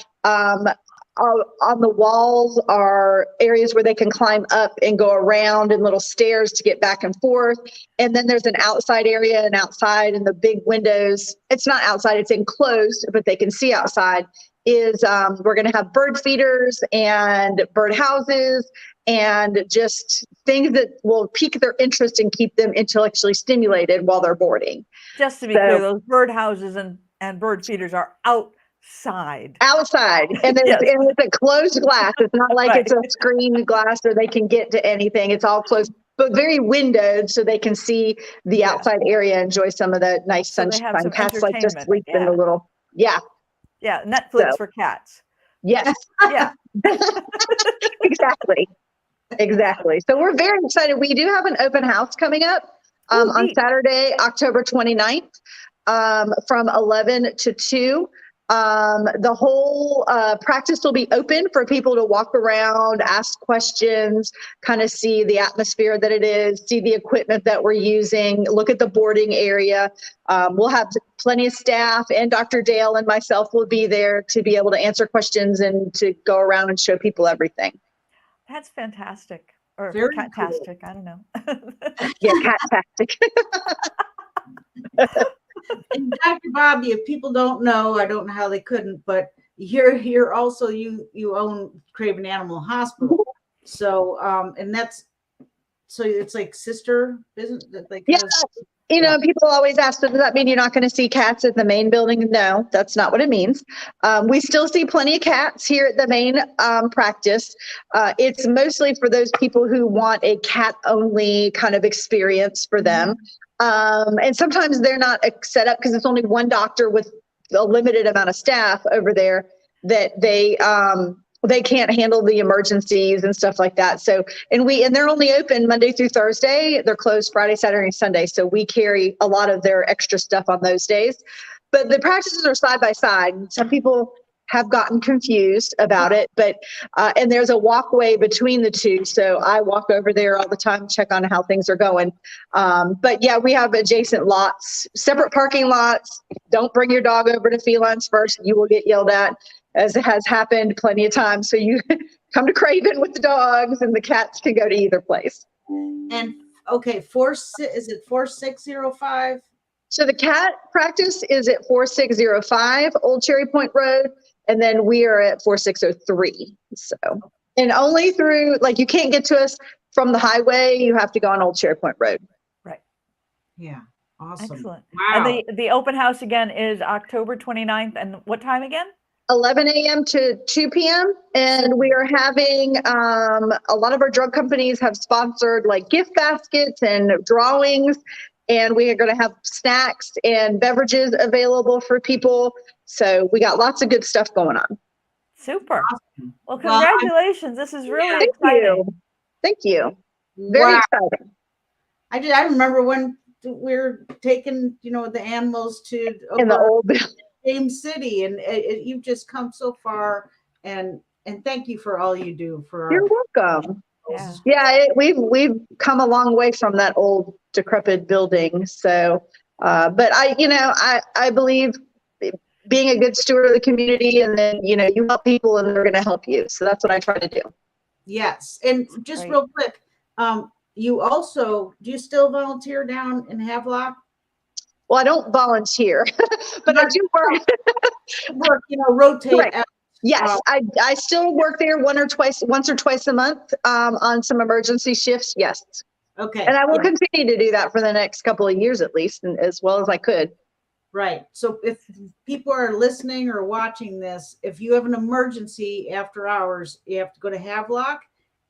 on the walls are areas where they can climb up and go around, and little stairs to get back and forth. And then there's an outside area, and outside in the big windows, it's not outside, it's enclosed, but they can see outside, is we're going to have bird feeders and bird houses and just things that will pique their interest and keep them intellectually stimulated while they're boarding. Just to be clear, those bird houses and bird feeders are outside. And and it's a closed glass. It's not like it's a screen glass where they can get to anything. It's all closed, but very windowed so they can see the outside area, enjoy some of the nice sunshine. Cats like to sleep in the little Netflix for cats. Yes. Yeah. Exactly. So we're very excited. We do have an open house coming up on Saturday, October 29th, from 11 to 2. The whole practice will be open for people to walk around, ask questions, kind of see the atmosphere that it is, see the equipment that we're using, look at the boarding area. We'll have plenty of staff, and Dr. Dale and myself will be there to be able to answer questions and to go around and show people everything. That's fantastic. Or Very catastic, cool. I don't know. Yeah, catastic. And Dr. Bobbi, if people don't know, I don't know how they couldn't, but you're also you own Craven Animal Hospital. So and that's so it's like sister business, like people always ask, does that mean you're not going to see cats at the main building? No, that's not what it means. We still see plenty of cats here at the main practice. It's mostly for those people who want a cat only kind of experience for them. And sometimes they're not set up because it's only one doctor with a limited amount of staff over there that they can't handle the emergencies and stuff like that. So, and they're only open Monday through Thursday. They're closed Friday, Saturday, and Sunday. So we carry a lot of their extra stuff on those days, but the practices are side by side. Some people have gotten confused about it, but and there's a walkway between the two. So I walk over there all the time, check on how things are going. But yeah, we have adjacent lots, separate parking lots. Don't bring your dog over to Felines First. You will get yelled at, as it has happened plenty of times. So you come to Craven with the dogs, and the cats can go to either place. And okay, is it 4605? So the cat practice is at 4605 Old Cherry Point Road. And then we are at 4603. So, and only through, like, you can't get to us from the highway. You have to go on Old Cherry Point Road. Right. Yeah. Awesome. Excellent. Wow. And the open house again is October 29th. And what time again? 11 a.m. to 2 p.m. And we are having, a lot of our drug companies have sponsored like gift baskets and drawings. And we are going to have snacks and beverages available for people. So we got lots of good stuff going on. Super. Awesome. Well, congratulations. This is really exciting. Thank you. Very exciting. I remember when we were taking, the animals to in the old James City, and you've just come so far. And thank you for all you do for. You're welcome. Yeah, we've come a long way from that old decrepit building. So, but I believe being a good steward of the community, and then, you help people and they're going to help you. So that's what I try to do. Yes. And just real quick, do you still volunteer down in Havelock? Well, I don't volunteer, but I do work, rotate. Right. Yes, I still work there once or twice a month on some emergency shifts. Yes. Okay. And I will continue to do that for the next couple of years at least, and as well as I could. Right. So if people are listening or watching this, if you have an emergency after hours, you have to go to Havelock,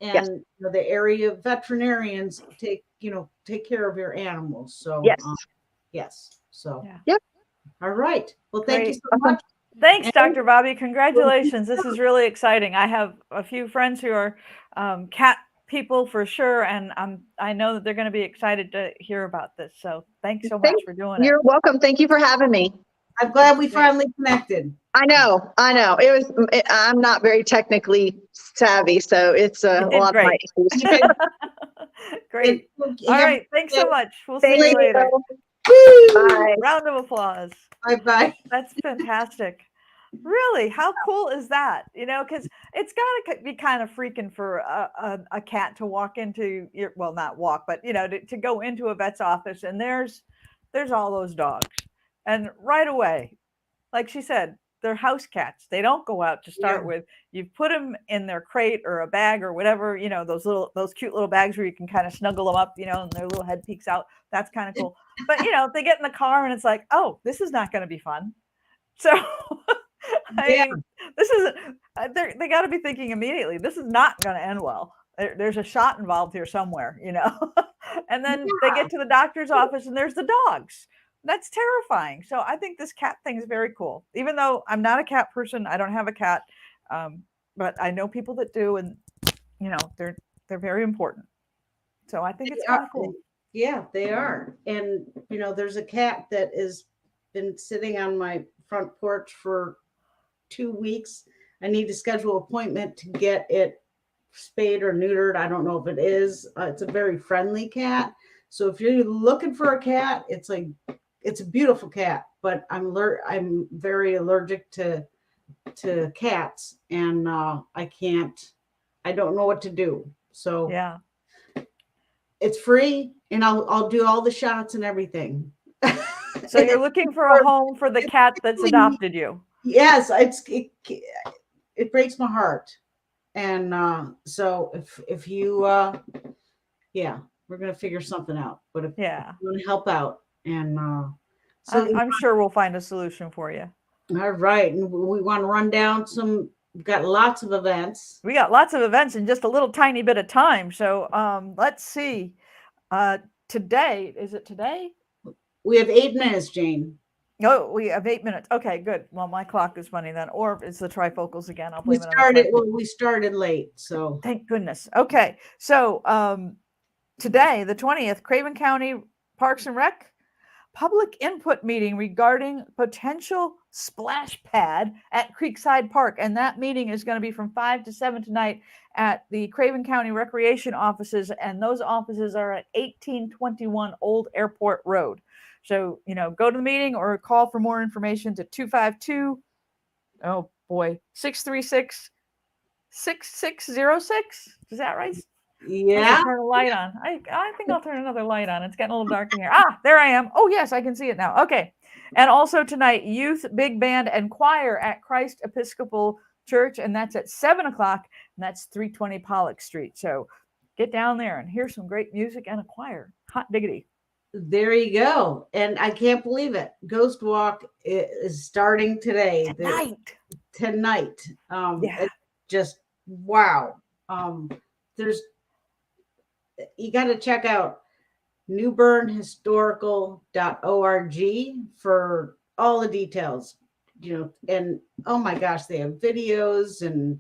and the area veterinarians take care of your animals. So yes. So yep. All right. Well, thank you so much. Thanks, Dr. Bobbi. Congratulations. This is really exciting. I have a few friends who are cat people for sure, and I know that they're going to be excited to hear about this. So thanks so much for doing it. You're welcome. Thank you for having me. I'm glad we finally connected. I know. I'm not very technically savvy, so it's a lot of my issues. Great. All right. Thanks so much. We'll see you later. Bye. Round of applause. Bye-bye. That's fantastic. Really, how cool is that? You know, because it's got to be kind of freaking for a cat to walk into your, well, not walk, but you know, to go into a vet's office and there's all those dogs, and right away, like she said, they're house cats. They don't go out to start with. You've put them in their crate or a bag or whatever, you know, those cute little bags where you can kind of snuggle them up, you know, and their little head peeks out. That's kind of cool. But you know, they get in the car and it's like, oh, this is not going to be fun. So. I mean, this isn't, they got to be thinking immediately, this is not going to end well. There's a shot involved here somewhere, you know, and then they get to the doctor's office and there's the dogs. That's terrifying. So I think this cat thing is very cool, even though I'm not a cat person. I don't have a cat, but I know people that do, and you know, they're very important. So I think it's kind of cool. Yeah, they are. And, you know, there's a cat that has been sitting on my front porch for 2 weeks. I need to schedule an appointment to get it spayed or neutered. I don't know if it is. It's a very friendly cat. So if you're looking for a cat, it's a beautiful cat, but I'm very allergic to cats, and I don't know what to do. So yeah, it's free, and I'll do all the shots and everything. So you're looking for a home for the cat that's adopted you. Yes, it breaks my heart. And so if you we're gonna figure something out. But if you want to help out, and so I'm sure we'll find a solution for you. All right. And we want to run down we've got lots of events. We got lots of events in just a little tiny bit of time. So let's see. Today, is it today? We have 8 minutes, Jane. No, we have 8 minutes. Okay, good. Well, my clock is funny then, or it's the trifocals again. I'll blame we started late, so thank goodness. Okay, so today, the 20th, Craven County Parks and Rec public input meeting regarding potential splash pad at Creekside Park, and that meeting is going to be from 5 to 7 tonight at the Craven County Recreation offices, and those offices are at 1821 Old Airport Road. So, you know, go to the meeting or call for more information to 636-6606. Is that right? Yeah. Turn a light on. I think I'll turn another light on. It's getting a little dark in here. There I am. Oh, yes, I can see it now. Okay. And also tonight, youth, big band, and choir at Christ Episcopal Church, and that's at 7 o'clock, and that's 320 Pollock Street. So get down there and hear some great music and a choir. Hot diggity. There you go. And I can't believe it. Ghost Walk is starting today. Tonight. It's just, wow. You got to check out newbernhistorical.org for all the details, you know, and oh my gosh, they have videos and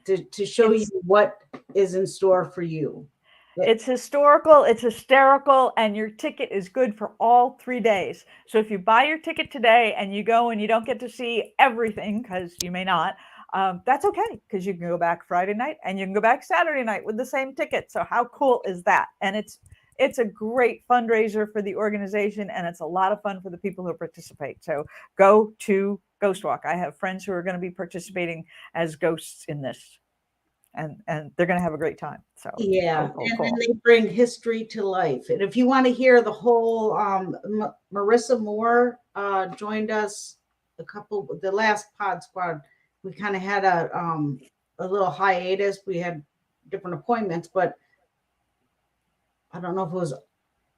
to show you what is in store for you. It's historical, it's hysterical, and your ticket is good for all 3 days. So if you buy your ticket today and you go and you don't get to see everything, because you may not, that's okay, because you can go back Friday night and you can go back Saturday night with the same ticket. So how cool is that? And it's a great fundraiser for the organization, and it's a lot of fun for the people who participate. So go to Ghost Walk. I have friends who are going to be participating as ghosts in this. And they're going to have a great time. So cool. Then they bring history to life. And if you want to hear the whole, Marissa Moore joined us the last Podsquad. We kind of had a little hiatus. We had different appointments, but I don't know if it was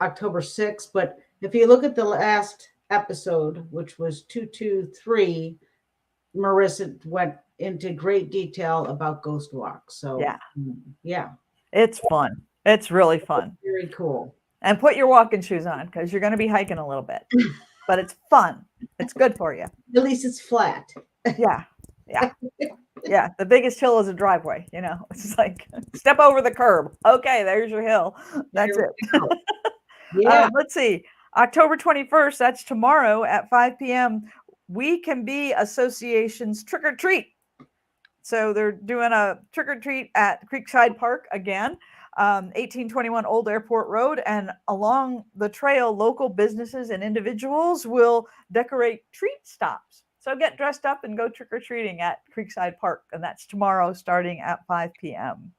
October 6th. But if you look at the last episode, which was 223, Marissa went into great detail about Ghost Walk. So yeah, it's fun. It's really fun. It's very cool. And put your walking shoes on, because you're going to be hiking a little bit, but it's fun. It's good for you. At least it's flat. Yeah. The biggest hill is a driveway. You know, it's like step over the curb. Okay, there's your hill. That's it. Yeah. Let's see. October 21st, that's tomorrow at 5 p.m., We Can Be Association's Trick or Treat. So they're doing a trick or treat at Creekside Park again, 1821 Old Airport Road. And along the trail, local businesses and individuals will decorate treat stops. So get dressed up and go trick or treating at Creekside Park. And that's tomorrow starting at 5 p.m.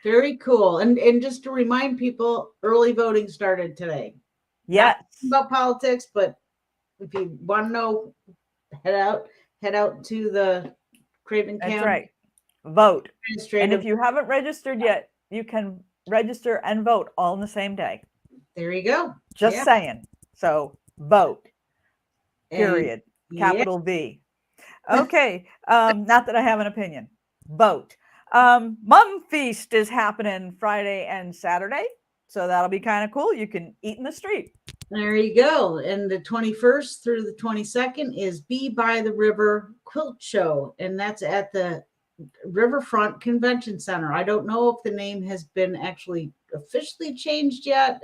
Very cool. And just to remind people, early voting started today. Yes. Not about politics, but if you want to know, head out to the Craven County. That's right. Vote. And if you haven't registered yet, you can register and vote all in the same day. There you go. Just saying. So vote. Period. Capital V. Okay. Not that I have an opinion. Vote. Mum Feast is happening Friday and Saturday. So that'll be kind of cool. You can eat in the street. There you go. And the 21st through the 22nd is Be by the River Quilt Show. And that's at the Riverfront Convention Center. I don't know if the name has been actually officially changed yet.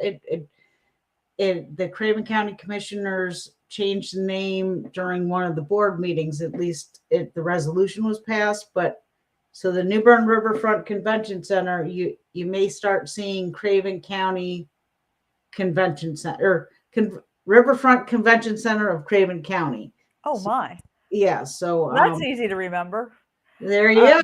The Craven County Commissioners changed the name during one of the board meetings. At least the resolution was passed. But so the New Bern Riverfront Convention Center, you may start seeing Craven County Convention Center or Riverfront Convention Center of Craven County. Oh my! Yeah, so that's easy to remember. There you go.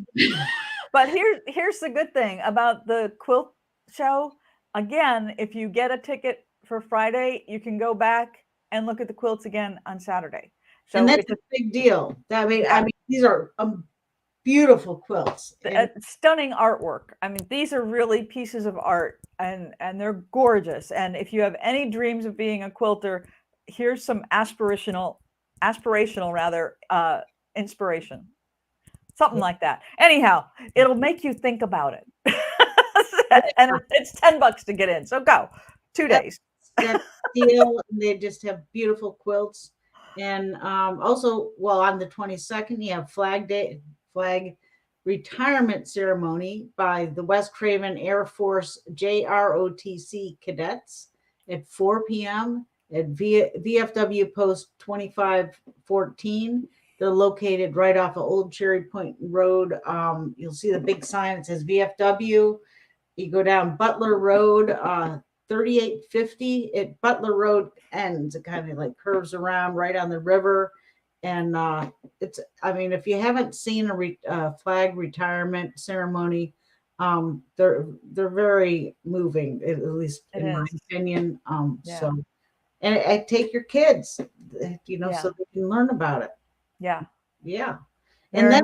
But here's the good thing about the quilt show. Again, if you get a ticket for Friday, you can go back and look at the quilts again on Saturday. So and that's a big deal. I mean, these are beautiful quilts. Stunning artwork. I mean, these are really pieces of art, and they're gorgeous. And if you have any dreams of being a quilter, here's some aspirational inspiration. Something like that. Anyhow, it'll make you think about it. And it's $10 to get in. So go. 2 days. That's deal. They just have beautiful quilts. And also, well, on the 22nd, you have flag retirement ceremony by the West Craven Air Force JROTC cadets at 4 p.m. at VFW Post 2514. They're located right off of Old Cherry Point Road. You'll see the big sign that says VFW. You go down Butler Road, 3850 at Butler Road ends. It kind of like curves around right on the river. And if you haven't seen a flag retirement ceremony, they're very moving, at least in my opinion. So, and I take your kids, so they can learn about it. Yeah. And then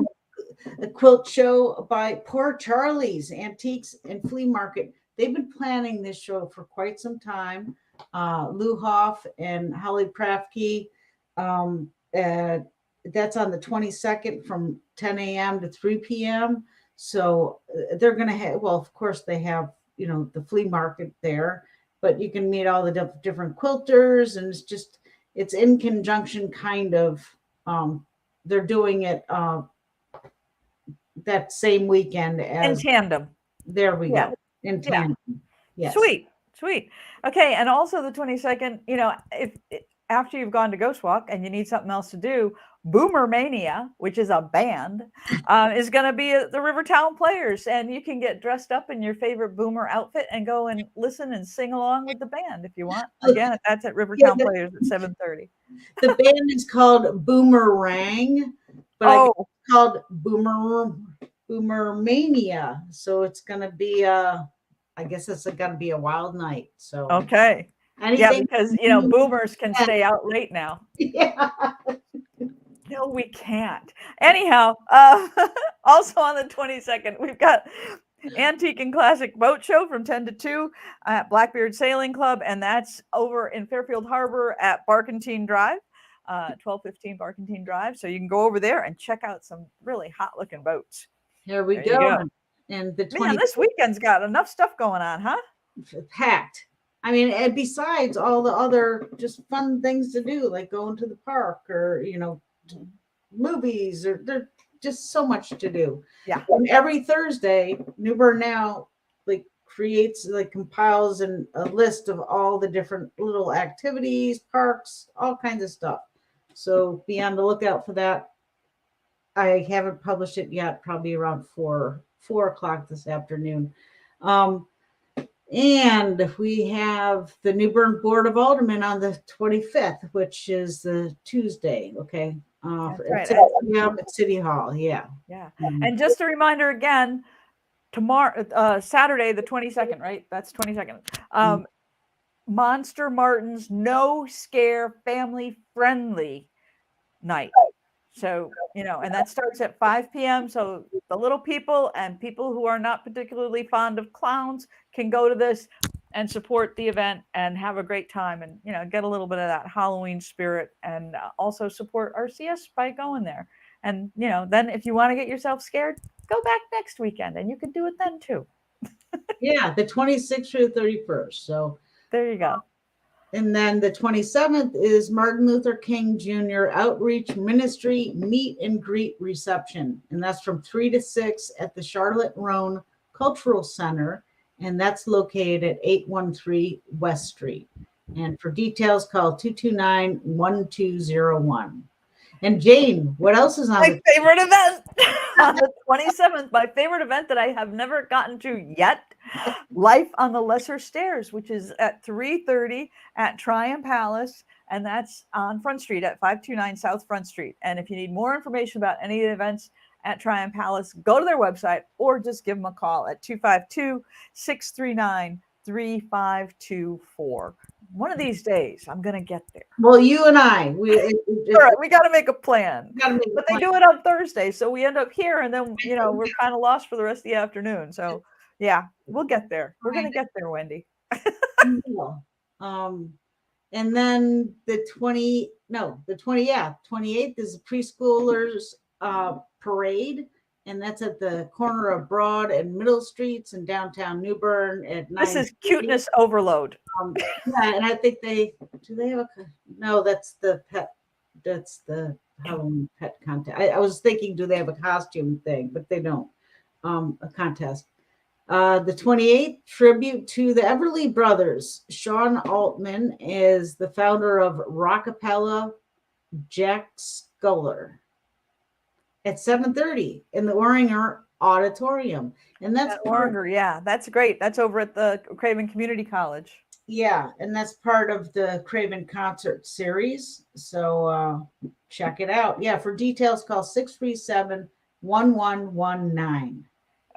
a quilt show by Poor Charlie's Antiques and Flea Market. They've been planning this show for quite some time. Lou Hoff and Holly Prafke. That's on the 22nd from 10 a.m. to 3 p.m. So they're going to have, well, of course they have, the flea market there, but you can meet all the different quilters, and it's in conjunction kind of, they're doing it that same weekend as in tandem. There we go. In tandem. Yes. Sweet. Okay. And also the 22nd, if after you've gone to Ghost Walk and you need something else to do, Boomer Mania, which is a band, is going to be at the Rivertown Players, and you can get dressed up in your favorite Boomer outfit and go and listen and sing along with the band if you want. Again, that's at Rivertown Players at 7:30. The band is called Boomerang, but it's called Boomer Mania. So it's going to be I guess it's going to be a wild night. So okay. Because boomers can stay out late now. Yeah. No, we can't. Anyhow, also on the 22nd, we've got Antique and Classic Boat Show from 10 to 2 at Blackbeard Sailing Club, and that's over in Fairfield Harbor at Barkentine Drive, 1215 Barkentine Drive. So you can go over there and check out some really hot-looking boats. There we go. And this weekend's got enough stuff going on, huh? Packed. I mean, and besides all the other just fun things to do, like going to the park or, movies, or there's just so much to do. Yeah. And every Thursday, New Bern Now, like creates, like, compiles a list of all the different little activities, parks, all kinds of stuff. So be on the lookout for that. I haven't published it yet, probably around 4 o'clock this afternoon. And we have the New Bern Board of Aldermen on the 25th, which is the Tuesday. Okay. That's right. At City Hall. Yeah. Yeah. And just a reminder again, tomorrow, Saturday, the 22nd, right? That's 22nd. Monster Martin's No Scare Family Friendly Night. So, and that starts at 5 p.m. So the little people and people who are not particularly fond of clowns can go to this and support the event and have a great time and, get a little bit of that Halloween spirit and also support RCS by going there. And, then if you want to get yourself scared, go back next weekend and you can do it then too. Yeah, the 26th through the 31st. So there you go. And then the 27th is Martin Luther King Jr. Outreach Ministry Meet and Greet Reception. And that's from 3 to 6 at the Charlotte Roan Cultural Center. And that's located at 813 West Street. And for details, call 229-1201. And Jane, what else is on my favorite event on the 27th? My favorite event that I have never gotten to yet, Life on the Lesser Stairs, which is at 3:30 at Triumph Palace, and that's on Front Street at 529 South Front Street. And if you need more information about any of the events at Triumph Palace, go to their website or just give them a call at 252-639-3524. One of these days, I'm going to get there. Well, you and I, we got to make a plan. But they do it on Thursday, so we end up here, and then, we're kind of lost for the rest of the afternoon. So, yeah, we'll get there. We're going to get there, Wendy. And then the 28th is a preschoolers parade. And that's at the corner of Broad and Middle Streets in downtown New Bern at 9. This is cuteness overload. Yeah, and I think do they have no, that's the Halloween pet contest. I was thinking, do they have a costume thing? But they don't. A contest. The 28th, tribute to the Everly Brothers. Sean Altman is the founder of Rockapella Jack Sculler. At 7:30 in the Oringer Auditorium. And that's Oringer, yeah, that's great. That's over at the Craven Community College. Yeah, and that's part of the Craven Concert Series. So check it out. Yeah, for details, call 637-1119.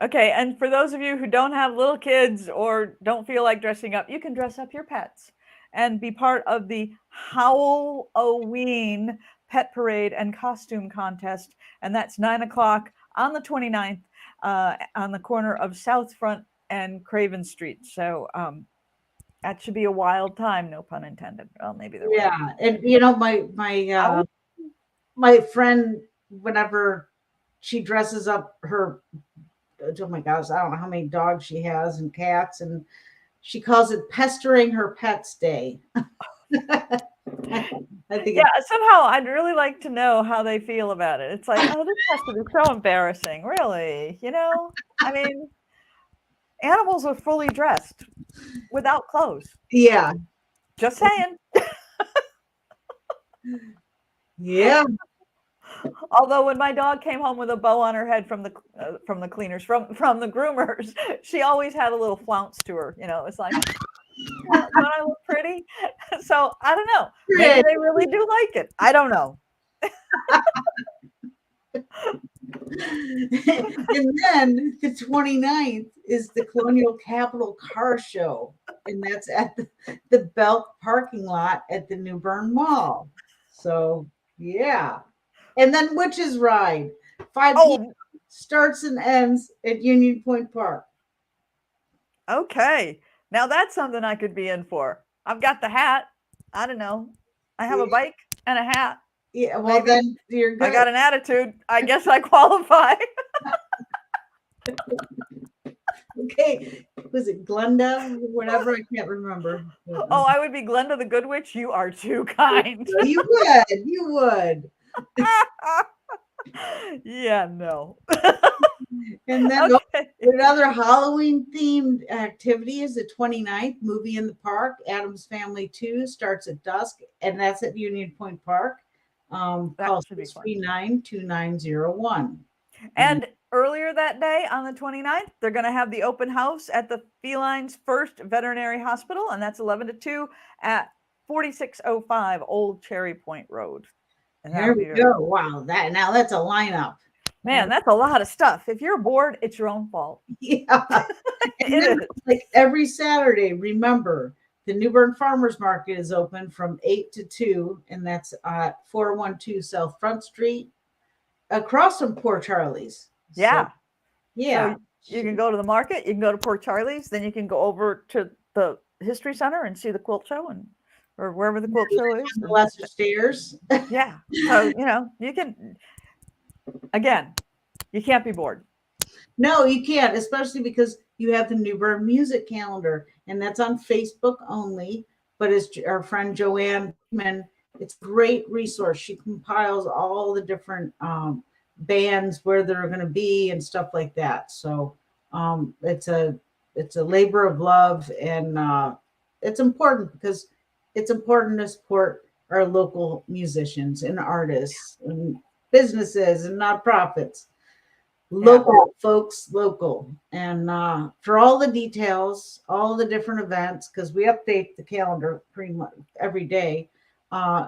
Okay, and for those of you who don't have little kids or don't feel like dressing up, you can dress up your pets and be part of the Halloween Pet Parade and Costume Contest. And that's 9 o'clock on the 29th on the corner of South Front and Craven Street. So that should be a wild time, no pun intended. Well, maybe there will. Yeah, and my friend, whenever she dresses up her, oh my gosh, I don't know how many dogs she has and cats, and she calls it Pestering Her Pets Day. I think somehow I'd really like to know how they feel about it. It's like, oh, this has to be so embarrassing, really. I mean, animals are fully dressed without clothes. Yeah. Just saying. Yeah. Although when my dog came home with a bow on her head from the cleaners, from the groomers, she always had a little flounce to her. It's like, don't I look pretty? So I don't know. Maybe they really do like it. I don't know. And then the 29th is the Colonial Capital Car Show. And that's at the Belk parking lot at the New Bern Mall. So, yeah. And then Witches Ride. 5 p.m. starts and ends at Union Point Park. Okay. Now that's something I could be in for. I've got the hat. I don't know. I have a bike and a hat. Yeah, well, then you're good. I got an attitude. I guess I qualify. Okay. Was it Glenda? Whatever. I can't remember. Oh, I would be Glenda the Good Witch. You are too kind. You would. You would. Yeah, no. And then Okay. another Halloween themed activity is the 29th, Movie in the Park. Addams Family 2 starts at dusk, and that's at Union Point Park. Call 639-2901. And earlier that day on the 29th, they're going to have the open house at the Felines First Veterinary Hospital, and that's 11 to 2 at 4605 Old Cherry Point Road. And there we go. Cool. Wow, that's a lineup. Man, that's a lot of stuff. If you're bored, it's your own fault. Yeah. It is. Like every Saturday, remember, the New Bern Farmers Market is open from 8 to 2, and that's at 412 South Front Street, across from Poor Charlie's. Yeah. So, yeah. So you can go to the market, you can go to Poor Charlie's, then you can go over to the History Center and see the quilt show, or wherever the quilt show is. The lesser stairs. Yeah. So, you can, again, you can't be bored. No, you can't, especially because you have the New Bern music calendar, and that's on Facebook only. But as our friend Joanne, it's a great resource. She compiles all the different bands, where they're going to be and stuff like that. So it's a labor of love, and it's important because it's important to support our local musicians and artists and businesses and nonprofits. Local, folks, local. And for all the details, all the different events, because we update the calendar pretty much every day,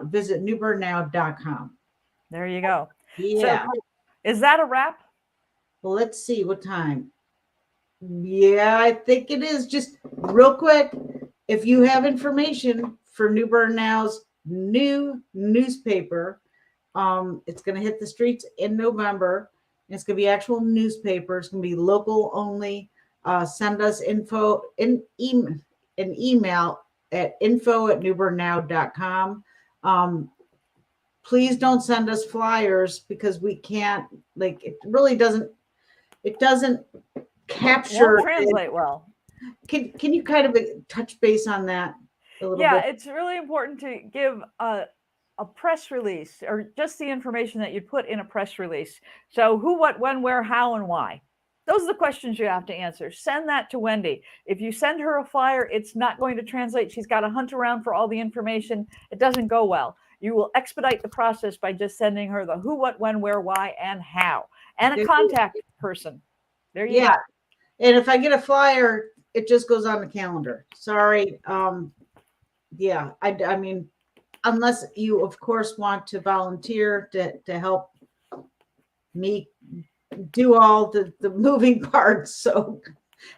visit newbernnow.com. There you go. Yeah. So, is that a wrap? Well, let's see what time. Yeah, I think it is. Just real quick, if you have information for New Bern Now's new newspaper, it's going to hit the streets in November. It's going to be actual newspaper. It's going to be local only. Send us info an email at info@newbernnow.com. Please don't send us flyers, because we can't, it really doesn't capture. Won't translate well. Can you kind of touch base on that a little bit? Yeah, it's really important to give a press release, or just the information that you put in a press release. So who, what, when, where, how, and why. Those are the questions you have to answer. Send that to Wendy. If you send her a flyer, it's not going to translate. She's got to hunt around for all the information. It doesn't go well. You will expedite the process by just sending her the who, what, when, where, why, and how, and a contact person. There you go. And if I get a flyer, it just goes on the calendar. Sorry. I mean, unless you, of course, want to volunteer to help me do all the moving parts. So if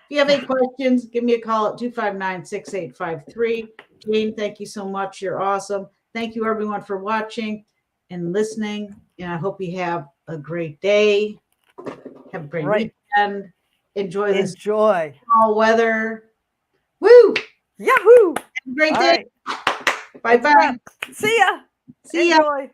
you have any questions, give me a call at 259-6853. Jane, thank you so much. You're awesome. Thank you, everyone, for watching and listening. And I hope you have a great day. Have a great weekend. Enjoy this fall weather. Woo! Yahoo! Have a great day. Bye-bye. See ya. See ya.